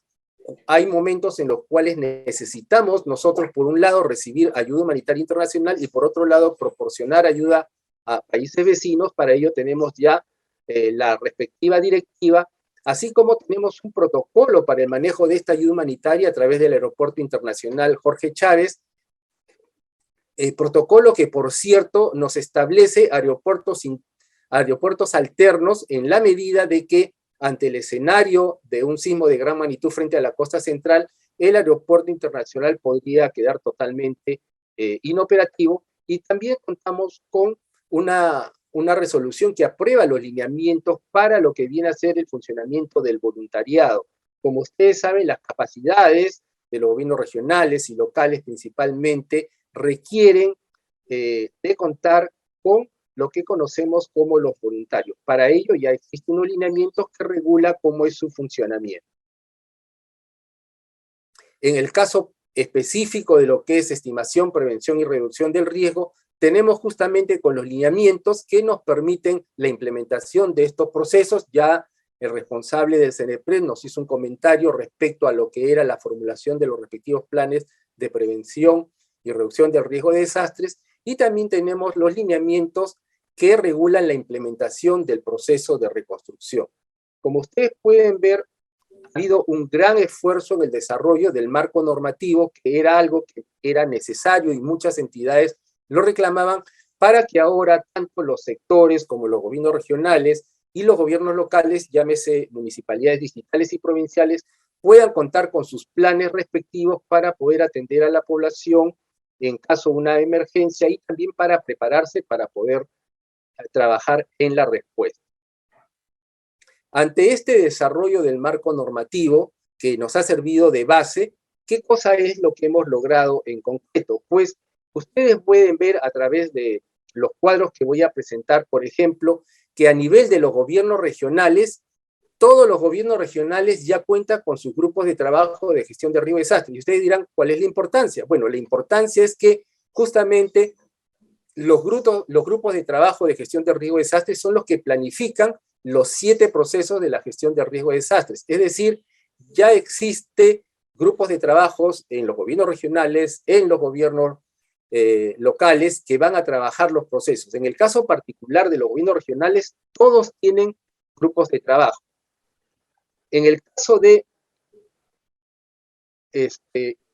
hay momentos en los cuales necesitamos nosotros, por un lado, recibir ayuda humanitaria internacional y por otro lado, proporcionar ayuda a países vecinos. Para ello tenemos ya la respectiva directiva, así como tenemos un protocolo para el manejo de esta ayuda humanitaria a través del Aeropuerto Internacional Jorge Chávez, el protocolo que, por cierto, nos establece aeropuertos alternos en la medida de que, ante el escenario de un sismo de gran magnitud frente a la costa central, el Aeropuerto Internacional podría quedar totalmente inoperativo, y también contamos con una resolución que aprueba los lineamientos para lo que viene a ser el funcionamiento del voluntariado. Como ustedes saben, las capacidades de los gobiernos regionales y locales principalmente requieren de contar con lo que conocemos como los voluntarios. Para ello ya existen unos lineamientos que regulan cómo es su funcionamiento. En el caso específico de lo que es estimación, prevención y reducción del riesgo, tenemos justamente con los lineamientos que nos permiten la implementación de estos procesos. Ya el responsable del CENEPRED nos hizo un comentario respecto a lo que era la formulación de los respectivos planes de prevención y reducción del riesgo de desastres, y también tenemos los lineamientos que regulan la implementación del proceso de reconstrucción. Como ustedes pueden ver, ha habido un gran esfuerzo en el desarrollo del marco normativo, que era algo que era necesario y muchas entidades lo reclamaban, para que ahora tanto los sectores como los gobiernos regionales y los gobiernos locales, llámese municipalidades distritales y provinciales, puedan contar con sus planes respectivos para poder atender a la población en caso de una emergencia y también para prepararse para poder trabajar en la respuesta. Ante este desarrollo del marco normativo que nos ha servido de base, ¿qué cosa es lo que hemos logrado en concreto? Pues ustedes pueden ver a través de los cuadros que voy a presentar, por ejemplo, que a nivel de los gobiernos regionales, todos los gobiernos regionales ya cuentan con sus grupos de trabajo de gestión de riesgo y desastre. Y ustedes dirán, ¿cuál es la importancia? Bueno, la importancia es que justamente los grupos de trabajo de gestión de riesgo y desastres son los que planifican los 7 procesos de la gestión de riesgo y desastres. Es decir, ya existe grupos de trabajos en los gobiernos regionales, en los gobiernos locales, que van a trabajar los procesos. En el caso particular de los gobiernos regionales, todos tienen grupos de trabajo. En el caso de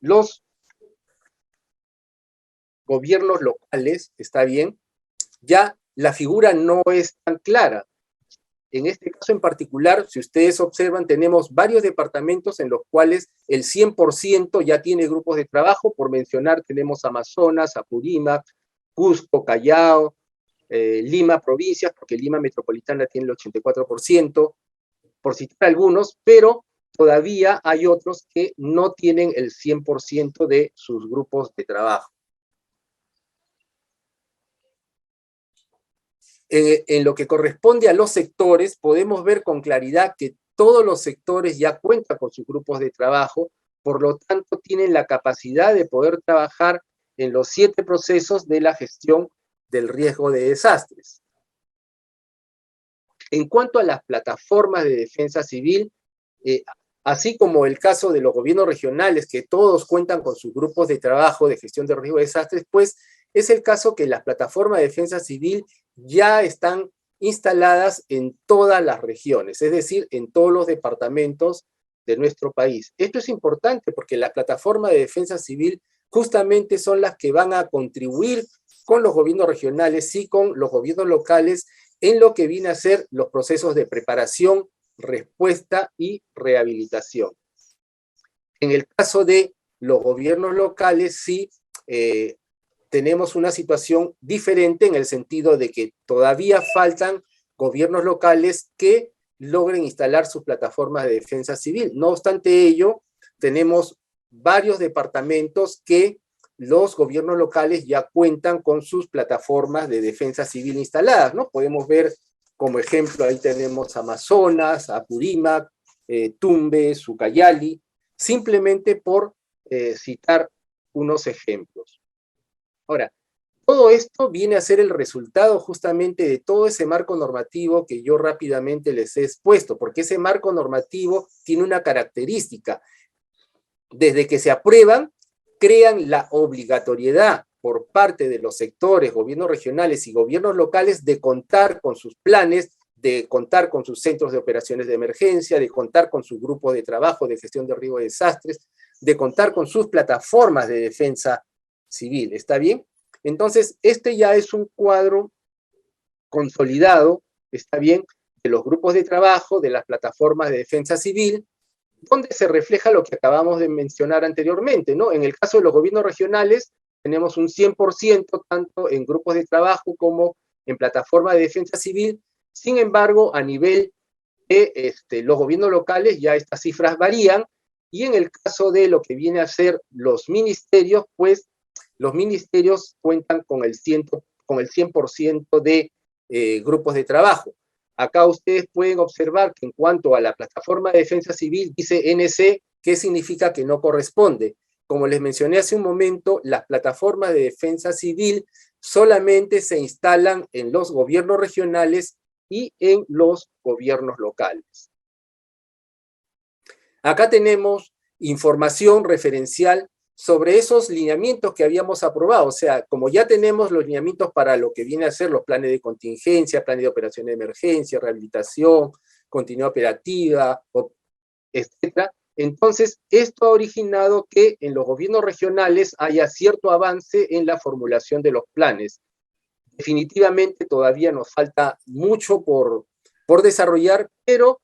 los gobiernos locales, está bien, ya la figura no es tan clara. En este caso en particular, si ustedes observan, tenemos varios departamentos en los cuales el 100% ya tiene grupos de trabajo. Por mencionar, tenemos Amazonas, Apurímac, Cusco, Callao, Lima provincias, porque Lima metropolitana tiene el 84%, por citar algunos, pero todavía hay otros que no tienen el 100% de sus grupos de trabajo. En lo que corresponde a los sectores, podemos ver con claridad que todos los sectores ya cuentan con sus grupos de trabajo, por lo tanto tienen la capacidad de poder trabajar en los 7 procesos de la gestión del riesgo de desastres. En cuanto a las plataformas de defensa civil, así como el caso de los gobiernos regionales, que todos cuentan con sus grupos de trabajo de gestión de riesgo de desastres, pues es el caso que las plataformas de defensa civil ya están instaladas en todas las regiones, es decir, en todos los departamentos de nuestro país. Esto es importante porque las plataformas de defensa civil justamente son las que van a contribuir con los gobiernos regionales y con los gobiernos locales en lo que viene a ser los procesos de preparación, respuesta y rehabilitación. En el caso de los gobiernos locales, sí, tenemos una situación diferente en el sentido de que todavía faltan gobiernos locales que logren instalar sus plataformas de defensa civil. No obstante ello, tenemos varios departamentos que los gobiernos locales ya cuentan con sus plataformas de defensa civil instaladas, ¿no? Podemos ver como ejemplo, ahí tenemos Amazonas, Apurímac, Tumbes, Ucayali, simplemente por citar unos ejemplos. Ahora, todo esto viene a ser el resultado justamente de todo ese marco normativo que yo rápidamente les he expuesto, porque ese marco normativo tiene una característica. Desde que se aprueban, crean la obligatoriedad por parte de los sectores, gobiernos regionales y gobiernos locales de contar con sus planes, de contar con sus centros de operaciones de emergencia, de contar con sus grupos de trabajo de gestión de riesgo de desastres, de contar con sus plataformas de defensa civil. ¿Está bien? Entonces, este ya es un cuadro consolidado, ¿está bien?, de los grupos de trabajo, de las plataformas de defensa civil, donde se refleja lo que acabamos de mencionar anteriormente, ¿no? En el caso de los gobiernos regionales, tenemos un 100% tanto en grupos de trabajo como en plataforma de defensa civil. Sin embargo, a nivel de los gobiernos locales ya estas cifras varían, y en el caso de lo que viene a ser los ministerios, pues los ministerios cuentan con el 100% de grupos de trabajo. Acá ustedes pueden observar que en cuanto a la plataforma de defensa civil, dice NC, ¿qué significa que no corresponde? Como les mencioné hace un momento, las plataformas de defensa civil solamente se instalan en los gobiernos regionales y en los gobiernos locales. Acá tenemos información referencial sobre esos lineamientos que habíamos aprobado. O sea, como ya tenemos los lineamientos para lo que viene a ser los planes de contingencia, planes de operación de emergencia, rehabilitación, continuidad operativa, etc. Entonces, esto ha originado que en los gobiernos regionales haya cierto avance en la formulación de los planes. Definitivamente todavía nos falta mucho por desarrollar, pero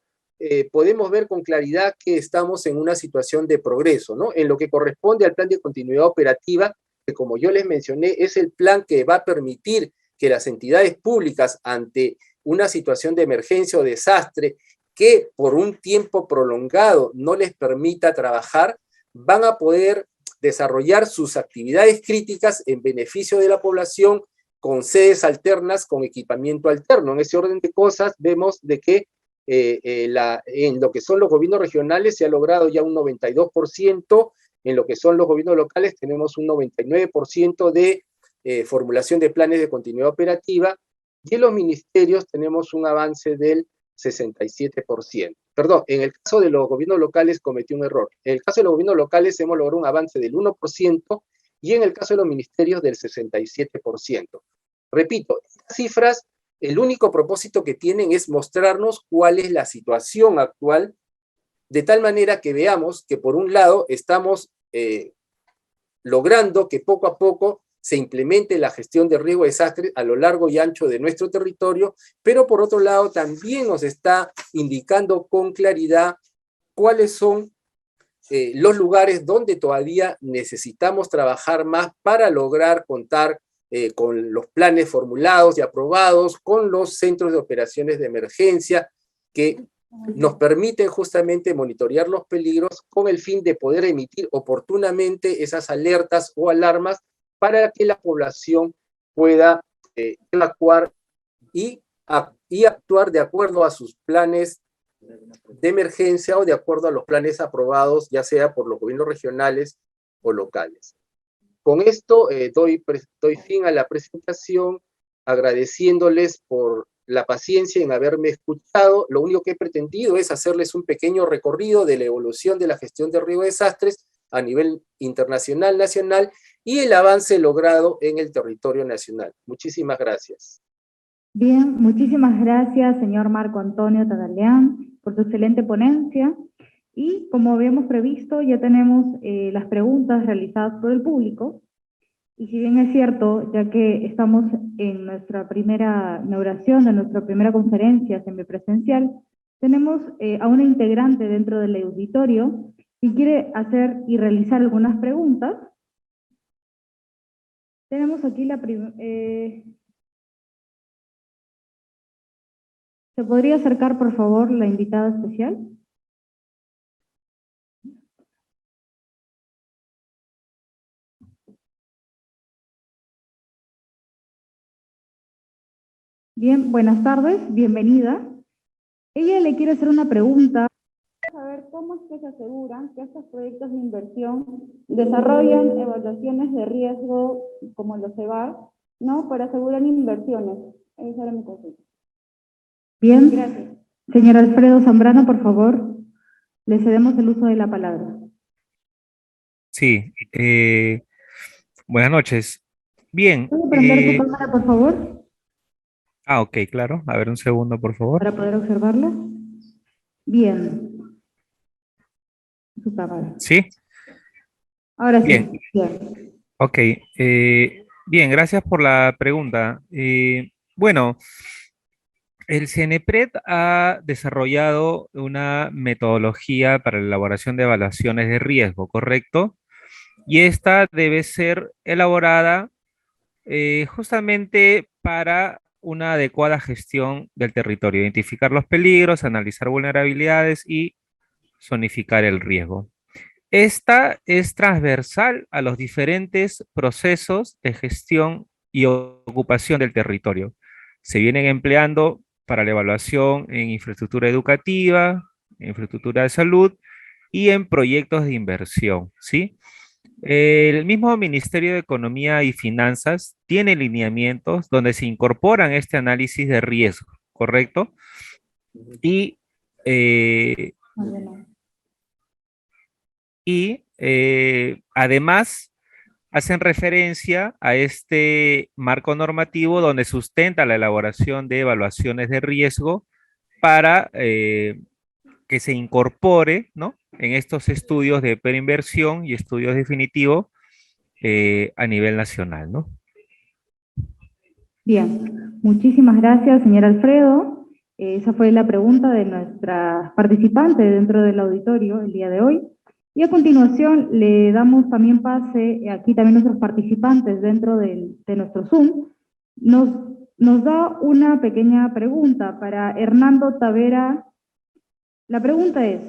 podemos ver con claridad que estamos en una situación de progreso, ¿no? En lo que corresponde al plan de continuidad operativa, que como yo les mencioné, es el plan que va a permitir que las entidades públicas ante una situación de emergencia o desastre que por un tiempo prolongado no les permita trabajar, van a poder desarrollar sus actividades críticas en beneficio de la población con sedes alternas, con equipamiento alterno. En ese orden de cosas vemos de que en lo que son los gobiernos regionales se ha logrado ya un 92%, en lo que son los gobiernos locales tenemos un 99% de formulación de planes de continuidad operativa, y en los ministerios tenemos un avance del 67%. Perdón, en el caso de los gobiernos locales cometí un error. En el caso de los gobiernos locales hemos logrado un avance del 1%, y en el caso de los ministerios del 67%. Repito, estas cifras, el único propósito que tienen es mostrarnos cuál es la situación actual, de tal manera que veamos que por un lado estamos logrando que poco a poco se implemente la gestión de riesgo de desastres a lo largo y ancho de nuestro territorio, pero por otro lado también nos está indicando con claridad cuáles son los lugares donde todavía necesitamos trabajar más para lograr contar con los planes formulados y aprobados, con los centros de operaciones de emergencia que nos permiten justamente monitorear los peligros con el fin de poder emitir oportunamente esas alertas o alarmas para que la población pueda evacuar y actuar de acuerdo a sus planes de emergencia o de acuerdo a los planes aprobados, ya sea por los gobiernos regionales o locales. Con esto doy fin a la presentación, agradeciéndoles por la paciencia en haberme escuchado. Lo único que he pretendido es hacerles un pequeño recorrido de la evolución de la gestión de riesgo de desastres a nivel internacional, nacional, y el avance logrado en el territorio nacional. Muchísimas gracias. Bien, muchísimas gracias, señor Marco Antonio Tagaleán, por su excelente ponencia. Y como habíamos previsto, ya tenemos las preguntas realizadas por el público. Y si bien es cierto, ya que estamos en nuestra primera inauguración de nuestra primera conferencia semipresencial, tenemos a una integrante dentro del auditorio que quiere hacer y realizar algunas preguntas. Tenemos aquí la primera... ¿Se podría acercar, por favor, la invitada especial? Bien, buenas tardes, bienvenida. Ella le quiere hacer una pregunta. Saber cómo es que se aseguran que estos proyectos de inversión desarrollan evaluaciones de riesgo como los EVAR, ¿no? Para asegurar inversiones. Esa era mi consulta. Bien, gracias. Señor Alfredo Zambrano, por favor, le cedemos el uso de la palabra. Sí, buenas noches. Bien. ¿Puede prender su cámara, por favor? Ok, claro. A ver, un segundo, por favor. Para poder observarla. Bien. Su cámara. ¿Sí? Ahora sí. Bien. Bien. Ok. Bien, gracias por la pregunta. Bueno, el CENEPRED ha desarrollado una metodología para la elaboración de evaluaciones de riesgo, ¿correcto? Y esta debe ser elaborada justamente para una adecuada gestión del territorio, identificar los peligros, analizar vulnerabilidades y zonificar el riesgo. Esta es transversal a los diferentes procesos de gestión y ocupación del territorio. Se vienen empleando para la evaluación en infraestructura educativa, en infraestructura de salud y en proyectos de inversión, ¿sí? El mismo Ministerio de Economía y Finanzas tiene lineamientos donde se incorporan este análisis de riesgo, ¿correcto? Y, además hacen referencia a este marco normativo donde sustenta la elaboración de evaluaciones de riesgo para que se incorpore, ¿no?, en estos estudios de preinversión y estudios definitivos a nivel nacional, ¿no? Bien, muchísimas gracias, señor Alfredo. Esa fue la pregunta de nuestra participante dentro del auditorio el día de hoy. Y a continuación le damos también pase, aquí también nuestros participantes dentro de nuestro Zoom, nos da una pequeña pregunta para Hernando Tavera. La pregunta es,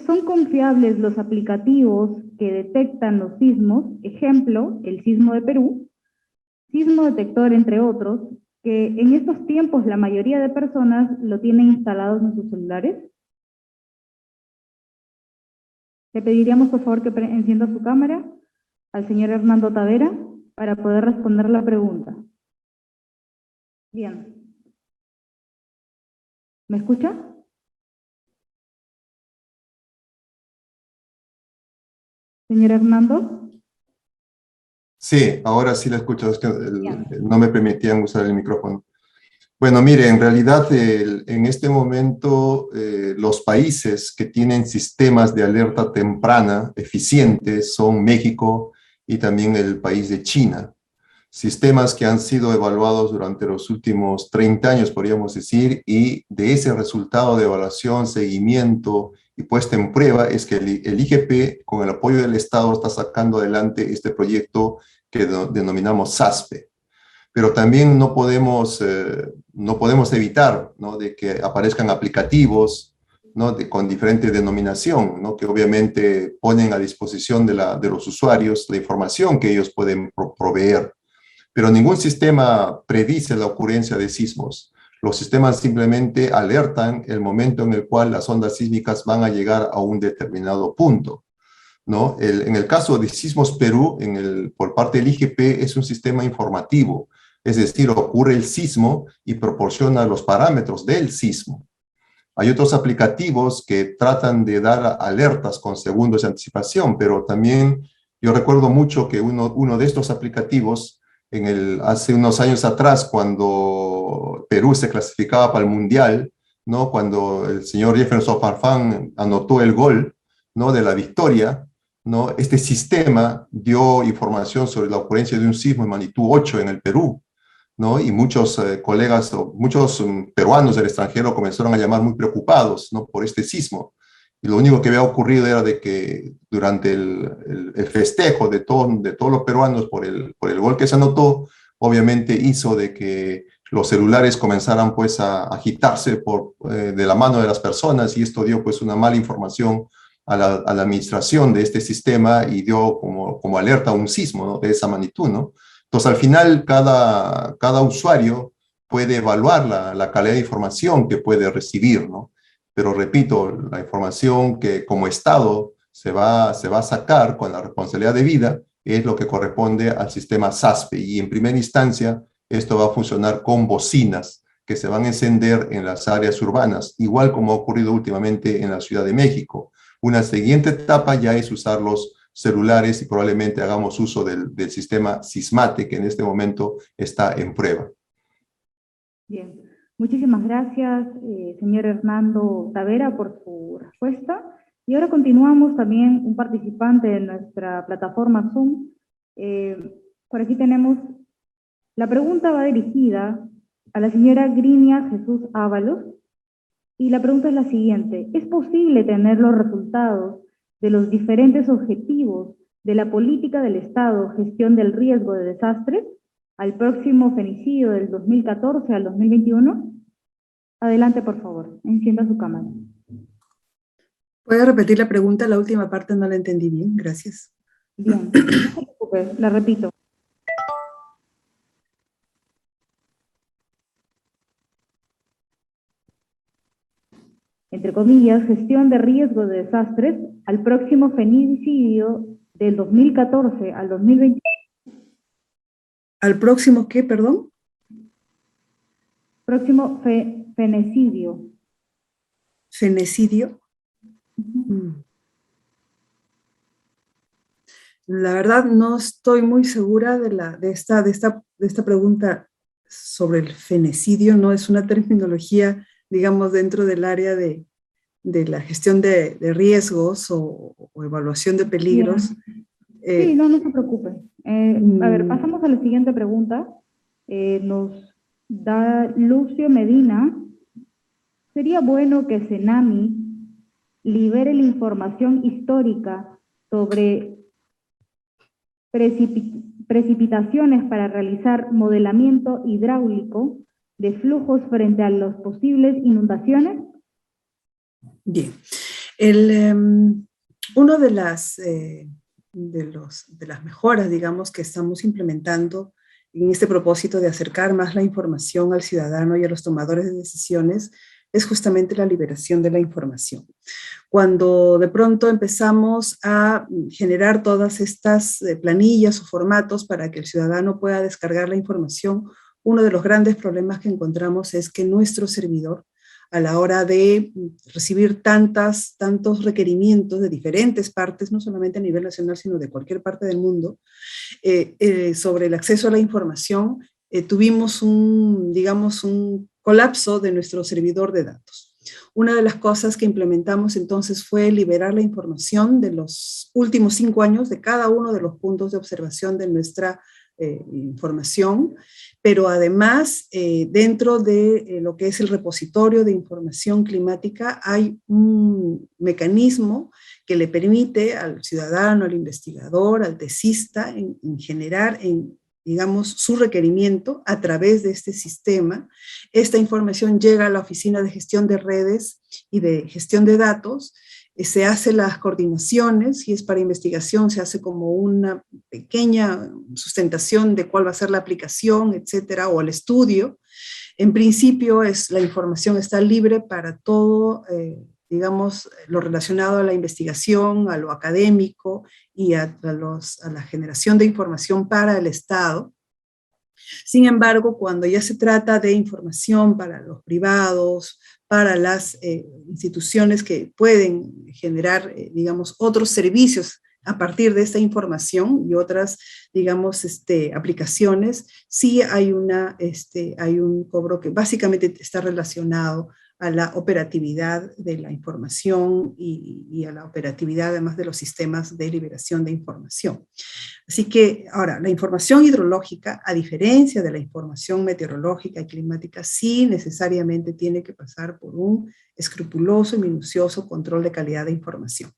¿son confiables los aplicativos que detectan los sismos? Ejemplo, el sismo de Perú, sismo detector, entre otros, que en estos tiempos la mayoría de personas lo tienen instalados en sus celulares. Le pediríamos, por favor, que encienda su cámara al señor Hernando Tavera para poder responder la pregunta. Bien. ¿Me escucha? Señor Hernando. Sí, ahora sí la escucho, es que no me permitían usar el micrófono. Bueno, mire, en realidad en este momento los países que tienen sistemas de alerta temprana eficientes son México y también el país de China. Sistemas que han sido evaluados durante los últimos 30 años, podríamos decir, y de ese resultado de evaluación, seguimiento y puesta en prueba es que el IGP, con el apoyo del Estado, está sacando adelante este proyecto que denominamos SASPE. Pero también no podemos evitar, ¿no?, de que aparezcan aplicativos, ¿no?, con diferente denominación, ¿no?, que obviamente ponen a disposición de los usuarios la información que ellos pueden proveer. pero ningún sistema predice la ocurrencia de sismos. Los sistemas simplemente alertan el momento en el cual las ondas sísmicas van a llegar a un determinado punto, ¿no? En el caso de Sismos Perú, por parte del IGP, es un sistema informativo, es decir, ocurre el sismo y proporciona los parámetros del sismo. Hay otros aplicativos que tratan de dar alertas con segundos de anticipación, pero también yo recuerdo mucho que uno de estos aplicativos, hace unos años atrás, cuando Perú se clasificaba para el Mundial, ¿no? Cuando el señor Jefferson Farfán anotó el gol, ¿no?, de la victoria, ¿no? Este sistema dio información sobre la ocurrencia de un sismo de magnitud 8 en el Perú, ¿no? Y muchos colegas, muchos peruanos del extranjero comenzaron a llamar muy preocupados, ¿no?, por este sismo. Y lo único que había ocurrido era de que durante el festejo de todos los peruanos por el gol que se anotó, obviamente hizo de que los celulares comenzaran pues a agitarse de la mano de las personas, y esto dio pues una mala información a la administración de este sistema y dio como alerta a un sismo, ¿no?, de esa magnitud, ¿no? Entonces, al final, cada usuario puede evaluar la calidad de información que puede recibir, ¿no? Pero repito, la información que como Estado se va a sacar con la responsabilidad debida es lo que corresponde al sistema SASPE, y en primera instancia esto va a funcionar con bocinas que se van a encender en las áreas urbanas, igual como ha ocurrido últimamente en la Ciudad de México. Una siguiente etapa ya es usar los celulares y probablemente hagamos uso del sistema Sismate, que en este momento está en prueba. Bien, muchísimas gracias, señor Hernando Tavera, por su respuesta. Y ahora continuamos también un participante de nuestra plataforma Zoom. Por aquí tenemos, la pregunta va dirigida a la señora Grinia Jesús Ábalos, y la pregunta es la siguiente: ¿es posible tener los resultados de los diferentes objetivos de la política del Estado, gestión del riesgo de desastres, al próximo femicidio del 2014 al 2021? Adelante, por favor, encienda su cámara. ¿Puede repetir la pregunta? La última parte no la entendí bien, gracias. Bien, no se preocupe, la repito. Entre comillas, gestión de riesgo de desastres al próximo femicidio del 2014 al 2021. ¿Al próximo qué, perdón? Próximo fenecidio. ¿Fenecidio? La verdad no estoy muy segura de esta pregunta sobre el fenecidio. No es una terminología, digamos, dentro del área de la gestión de riesgos o evaluación de peligros. Sí, no se preocupe. A ver, pasamos a la siguiente pregunta. Nos da Lucio Medina. ¿Sería bueno que CENAMI libere la información histórica sobre precipitaciones para realizar modelamiento hidráulico de flujos frente a las posibles inundaciones? Bien. Una de las mejoras, digamos, que estamos implementando en este propósito de acercar más la información al ciudadano y a los tomadores de decisiones es justamente la liberación de la información. Cuando de pronto empezamos a generar todas estas planillas o formatos para que el ciudadano pueda descargar la información, uno de los grandes problemas que encontramos es que nuestro servidor, a la hora de recibir tantos requerimientos de diferentes partes, no solamente a nivel nacional, sino de cualquier parte del mundo, sobre el acceso a la información, tuvimos un colapso de nuestro servidor de datos. Una de las cosas que implementamos entonces fue liberar la información de los últimos 5 años de cada uno de los puntos de observación de nuestra información, pero además dentro de lo que es el repositorio de información climática hay un mecanismo que le permite al ciudadano, al investigador, al tesista en generar digamos, su requerimiento a través de este sistema. Esta información llega a la Oficina de Gestión de Redes y de Gestión de Datos, se hacen las coordinaciones, si es para investigación, se hace como una pequeña sustentación de cuál va a ser la aplicación, etcétera, o el estudio. En principio, la información está libre para todo, digamos, lo relacionado a la investigación, a lo académico y a la generación de información para el Estado. Sin embargo, cuando ya se trata de información para los privados, para las instituciones que pueden generar, digamos, otros servicios a partir de esta información y otras, digamos, aplicaciones, sí hay un cobro que básicamente está relacionado a la operatividad de la información y a la operatividad además de los sistemas de liberación de información. Así que ahora, la información hidrológica, a diferencia de la información meteorológica y climática, sí necesariamente tiene que pasar por un escrupuloso y minucioso control de calidad de información.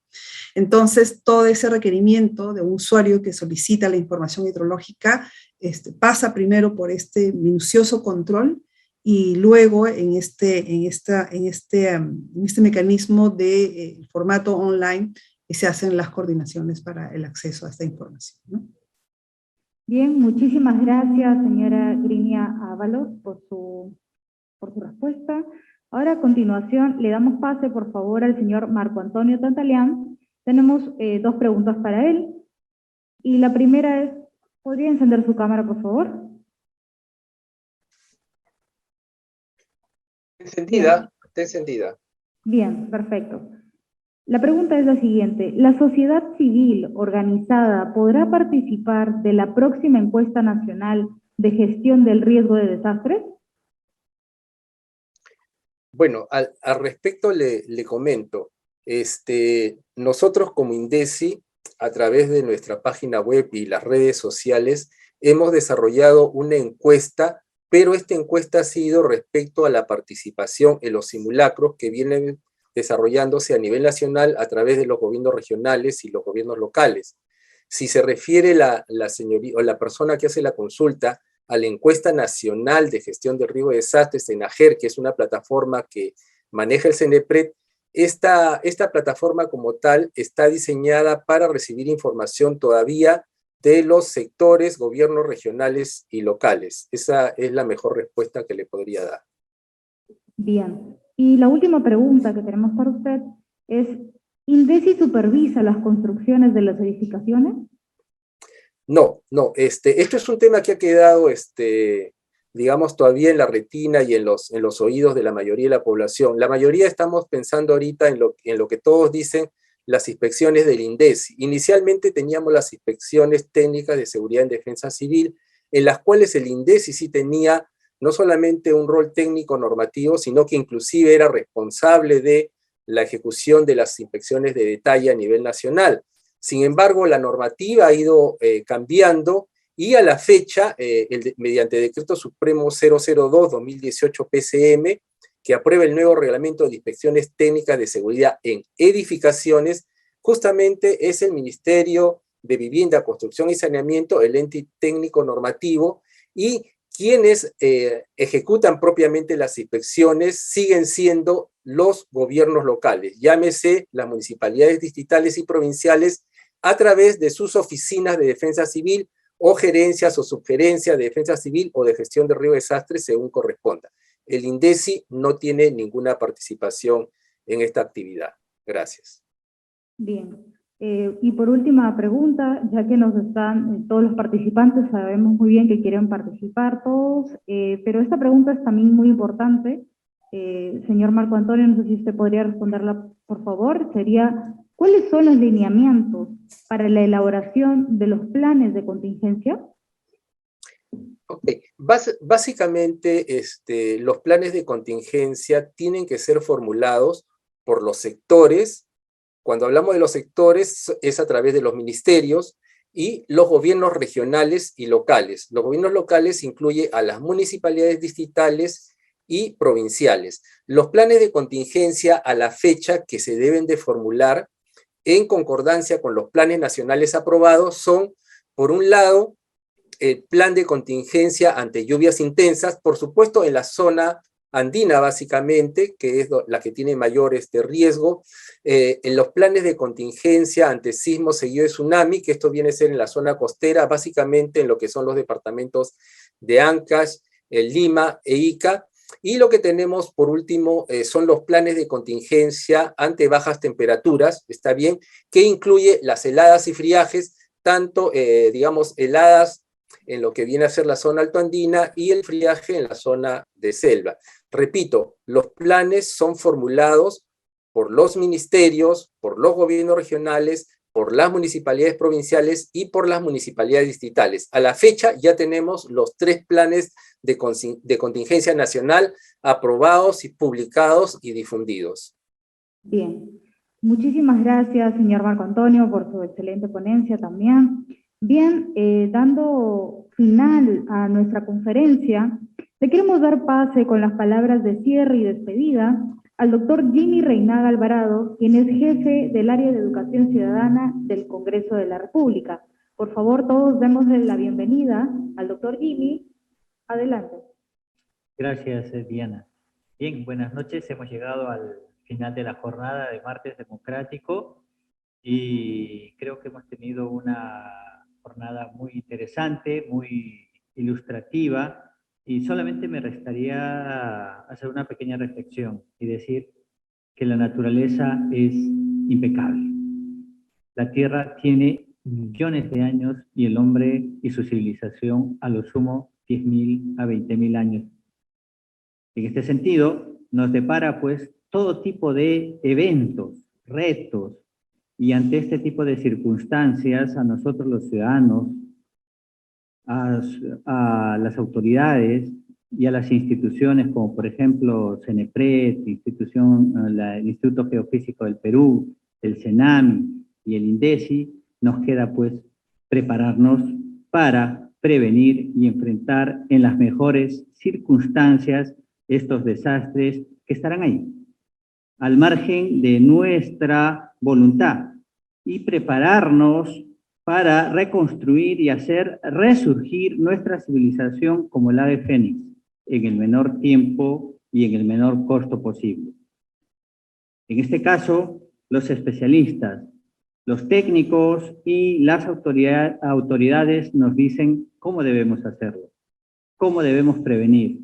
Entonces, todo ese requerimiento de un usuario que solicita la información hidrológica pasa primero por este minucioso control y luego en este mecanismo de formato online se hacen las coordinaciones para el acceso a esta información, ¿no? Bien, muchísimas gracias, señora Grinia Ábalos, por su respuesta. Ahora, a continuación, le damos pase, por favor, al señor Marco Antonio Tantalián. Tenemos 2 preguntas para él. Y la primera es, ¿podría encender su cámara, por favor? Encendida, está encendida. Bien, perfecto. La pregunta es la siguiente. ¿La sociedad civil organizada podrá participar de la próxima encuesta nacional de gestión del riesgo de desastres? Bueno, al respecto le comento, nosotros como INDECI, a través de nuestra página web y las redes sociales, hemos desarrollado una encuesta, pero esta encuesta ha sido respecto a la participación en los simulacros que vienen desarrollándose a nivel nacional a través de los gobiernos regionales y los gobiernos locales. Si se refiere la señoría o la persona que hace la consulta a la encuesta nacional de gestión del riesgo de desastres en AGER, que es una plataforma que maneja el CENEPRED, esta plataforma como tal está diseñada para recibir información todavía de los sectores, gobiernos regionales y locales. Esa es la mejor respuesta que le podría dar. Bien. Y la última pregunta que tenemos para usted es, ¿INDECI supervisa las construcciones de las edificaciones? No, esto es un tema que ha quedado, digamos, todavía en la retina y en los oídos de la mayoría de la población. La mayoría estamos pensando ahorita en lo que todos dicen, las inspecciones del INDECI. Inicialmente teníamos las inspecciones técnicas de seguridad en defensa civil, en las cuales el INDECI sí tenía no solamente un rol técnico normativo, sino que inclusive era responsable de la ejecución de las inspecciones de detalle a nivel nacional. Sin embargo, la normativa ha ido cambiando y a la fecha, mediante Decreto Supremo 002-2018 PCM, que aprueba el nuevo reglamento de inspecciones técnicas de seguridad en edificaciones, justamente es el Ministerio de Vivienda, Construcción y Saneamiento, el ente técnico normativo, y quienes ejecutan propiamente las inspecciones siguen siendo los gobiernos locales, llámese las municipalidades distritales y provinciales, a través de sus oficinas de defensa civil o gerencias o subgerencias de defensa civil o de gestión de riesgo de desastres según corresponda. El INDECI no tiene ninguna participación en esta actividad. Gracias. Bien. Y por última pregunta, ya que nos están todos los participantes, sabemos muy bien que quieren participar todos, pero esta pregunta es también muy importante. Señor Marco Antonio, no sé si usted podría responderla, por favor. Sería, ¿cuáles son los lineamientos para la elaboración de los planes de contingencia? Ok, básicamente los planes de contingencia tienen que ser formulados por los sectores. Cuando hablamos de los sectores es a través de los ministerios y los gobiernos regionales y locales. Los gobiernos locales incluyen a las municipalidades distritales y provinciales. Los planes de contingencia a la fecha que se deben de formular en concordancia con los planes nacionales aprobados son, por un lado, el plan de contingencia ante lluvias intensas, por supuesto en la zona andina básicamente, que es la que tiene mayor riesgo. En los planes de contingencia ante sismos seguido de tsunami, que esto viene a ser en la zona costera, básicamente en lo que son los departamentos de Ancash, Lima e Ica. Y lo que tenemos por último son los planes de contingencia ante bajas temperaturas, está bien, que incluye las heladas y friajes, tanto, digamos, heladas en lo que viene a ser la zona altoandina y el friaje en la zona de selva. Repito, los planes son formulados por los ministerios, por los gobiernos regionales, por las municipalidades provinciales y por las municipalidades distritales. A la fecha ya tenemos los 3 planes de contingencia nacional aprobados y publicados y difundidos. Bien, muchísimas gracias, señor Marco Antonio, por su excelente ponencia también. Bien, dando final a nuestra conferencia, le queremos dar pase con las palabras de cierre y despedida al doctor Jimmy Reinaga Alvarado, quien es jefe del área de educación ciudadana del Congreso de la República. Por favor, todos démosle la bienvenida al doctor Jimmy. Adelante. Gracias, Diana. Bien, buenas noches. Hemos llegado al final de la jornada de Martes Democrático y creo que hemos tenido una jornada muy interesante, muy ilustrativa, y solamente me restaría hacer una pequeña reflexión y decir que la naturaleza es impecable. La Tierra tiene millones de años y el hombre y su civilización a lo sumo 10.000 a 20.000 años. En este sentido, nos depara pues todo tipo de eventos, retos, y ante este tipo de circunstancias, a nosotros los ciudadanos, a las autoridades y a las instituciones como por ejemplo CENEPRED, el Instituto Geofísico del Perú, el CENAMI y el INDECI, nos queda pues prepararnos para prevenir y enfrentar en las mejores circunstancias estos desastres que estarán ahí, al margen de nuestra voluntad, y prepararnos para reconstruir y hacer resurgir nuestra civilización como el ave fénix, en el menor tiempo y en el menor costo posible. En este caso, los especialistas, los técnicos y las autoridades nos dicen cómo debemos hacerlo, cómo debemos prevenir.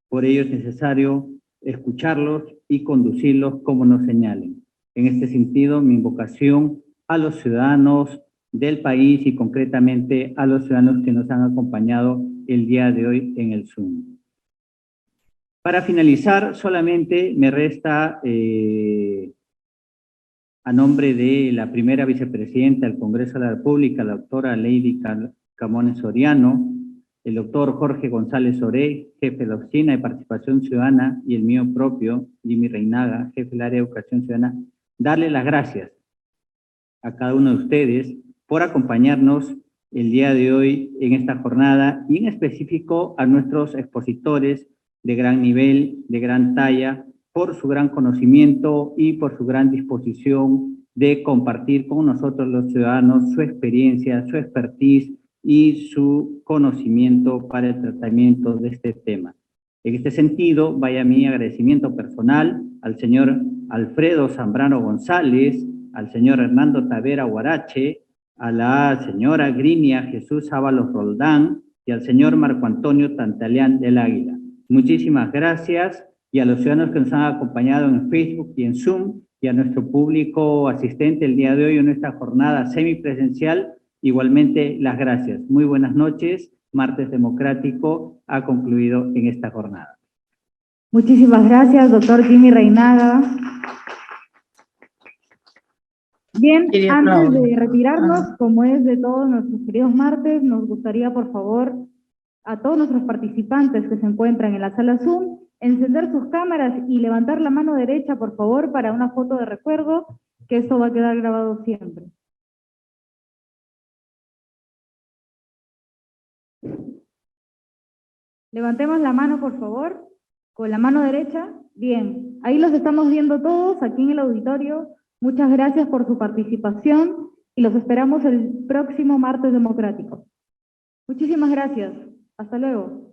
Por ello es necesario escucharlos y conducirlos como nos señalen. En este sentido, mi invocación a los ciudadanos del país y concretamente a los ciudadanos que nos han acompañado el día de hoy en el Zoom. Para finalizar, solamente me resta, a nombre de la primera vicepresidenta del Congreso de la República, la doctora Lady Camones Soriano, el doctor Jorge González Oré, jefe de la Oficina de Participación Ciudadana, y el mío propio, Jimmy Reinaga, jefe del área de Educación Ciudadana, darle las gracias a cada uno de ustedes por acompañarnos el día de hoy en esta jornada, y en específico a nuestros expositores de gran nivel, de gran talla, por su gran conocimiento y por su gran disposición de compartir con nosotros los ciudadanos su experiencia, su expertise y su conocimiento para el tratamiento de este tema. En este sentido, vaya mi agradecimiento personal al señor Alfredo Zambrano González, al señor Hernando Tavera Huarache, a la señora Grinia Jesús Ábalos Roldán y al señor Marco Antonio Tantaleán del Águila. Muchísimas gracias, y a los ciudadanos que nos han acompañado en Facebook y en Zoom, y a nuestro público asistente el día de hoy en esta jornada semipresencial, igualmente las gracias. Muy buenas noches. Martes Democrático ha concluido en esta jornada. Muchísimas gracias, doctor Jimmy Reinaga. Bien, antes de retirarnos, como es de todos nuestros queridos martes, nos gustaría, por favor, a todos nuestros participantes que se encuentran en la sala Zoom, encender sus cámaras y levantar la mano derecha, por favor, para una foto de recuerdo, que esto va a quedar grabado siempre. Levantemos la mano, por favor, con la mano derecha. Bien, ahí los estamos viendo todos, aquí en el auditorio. Muchas gracias por su participación y los esperamos el próximo martes democrático. Muchísimas gracias. Hasta luego.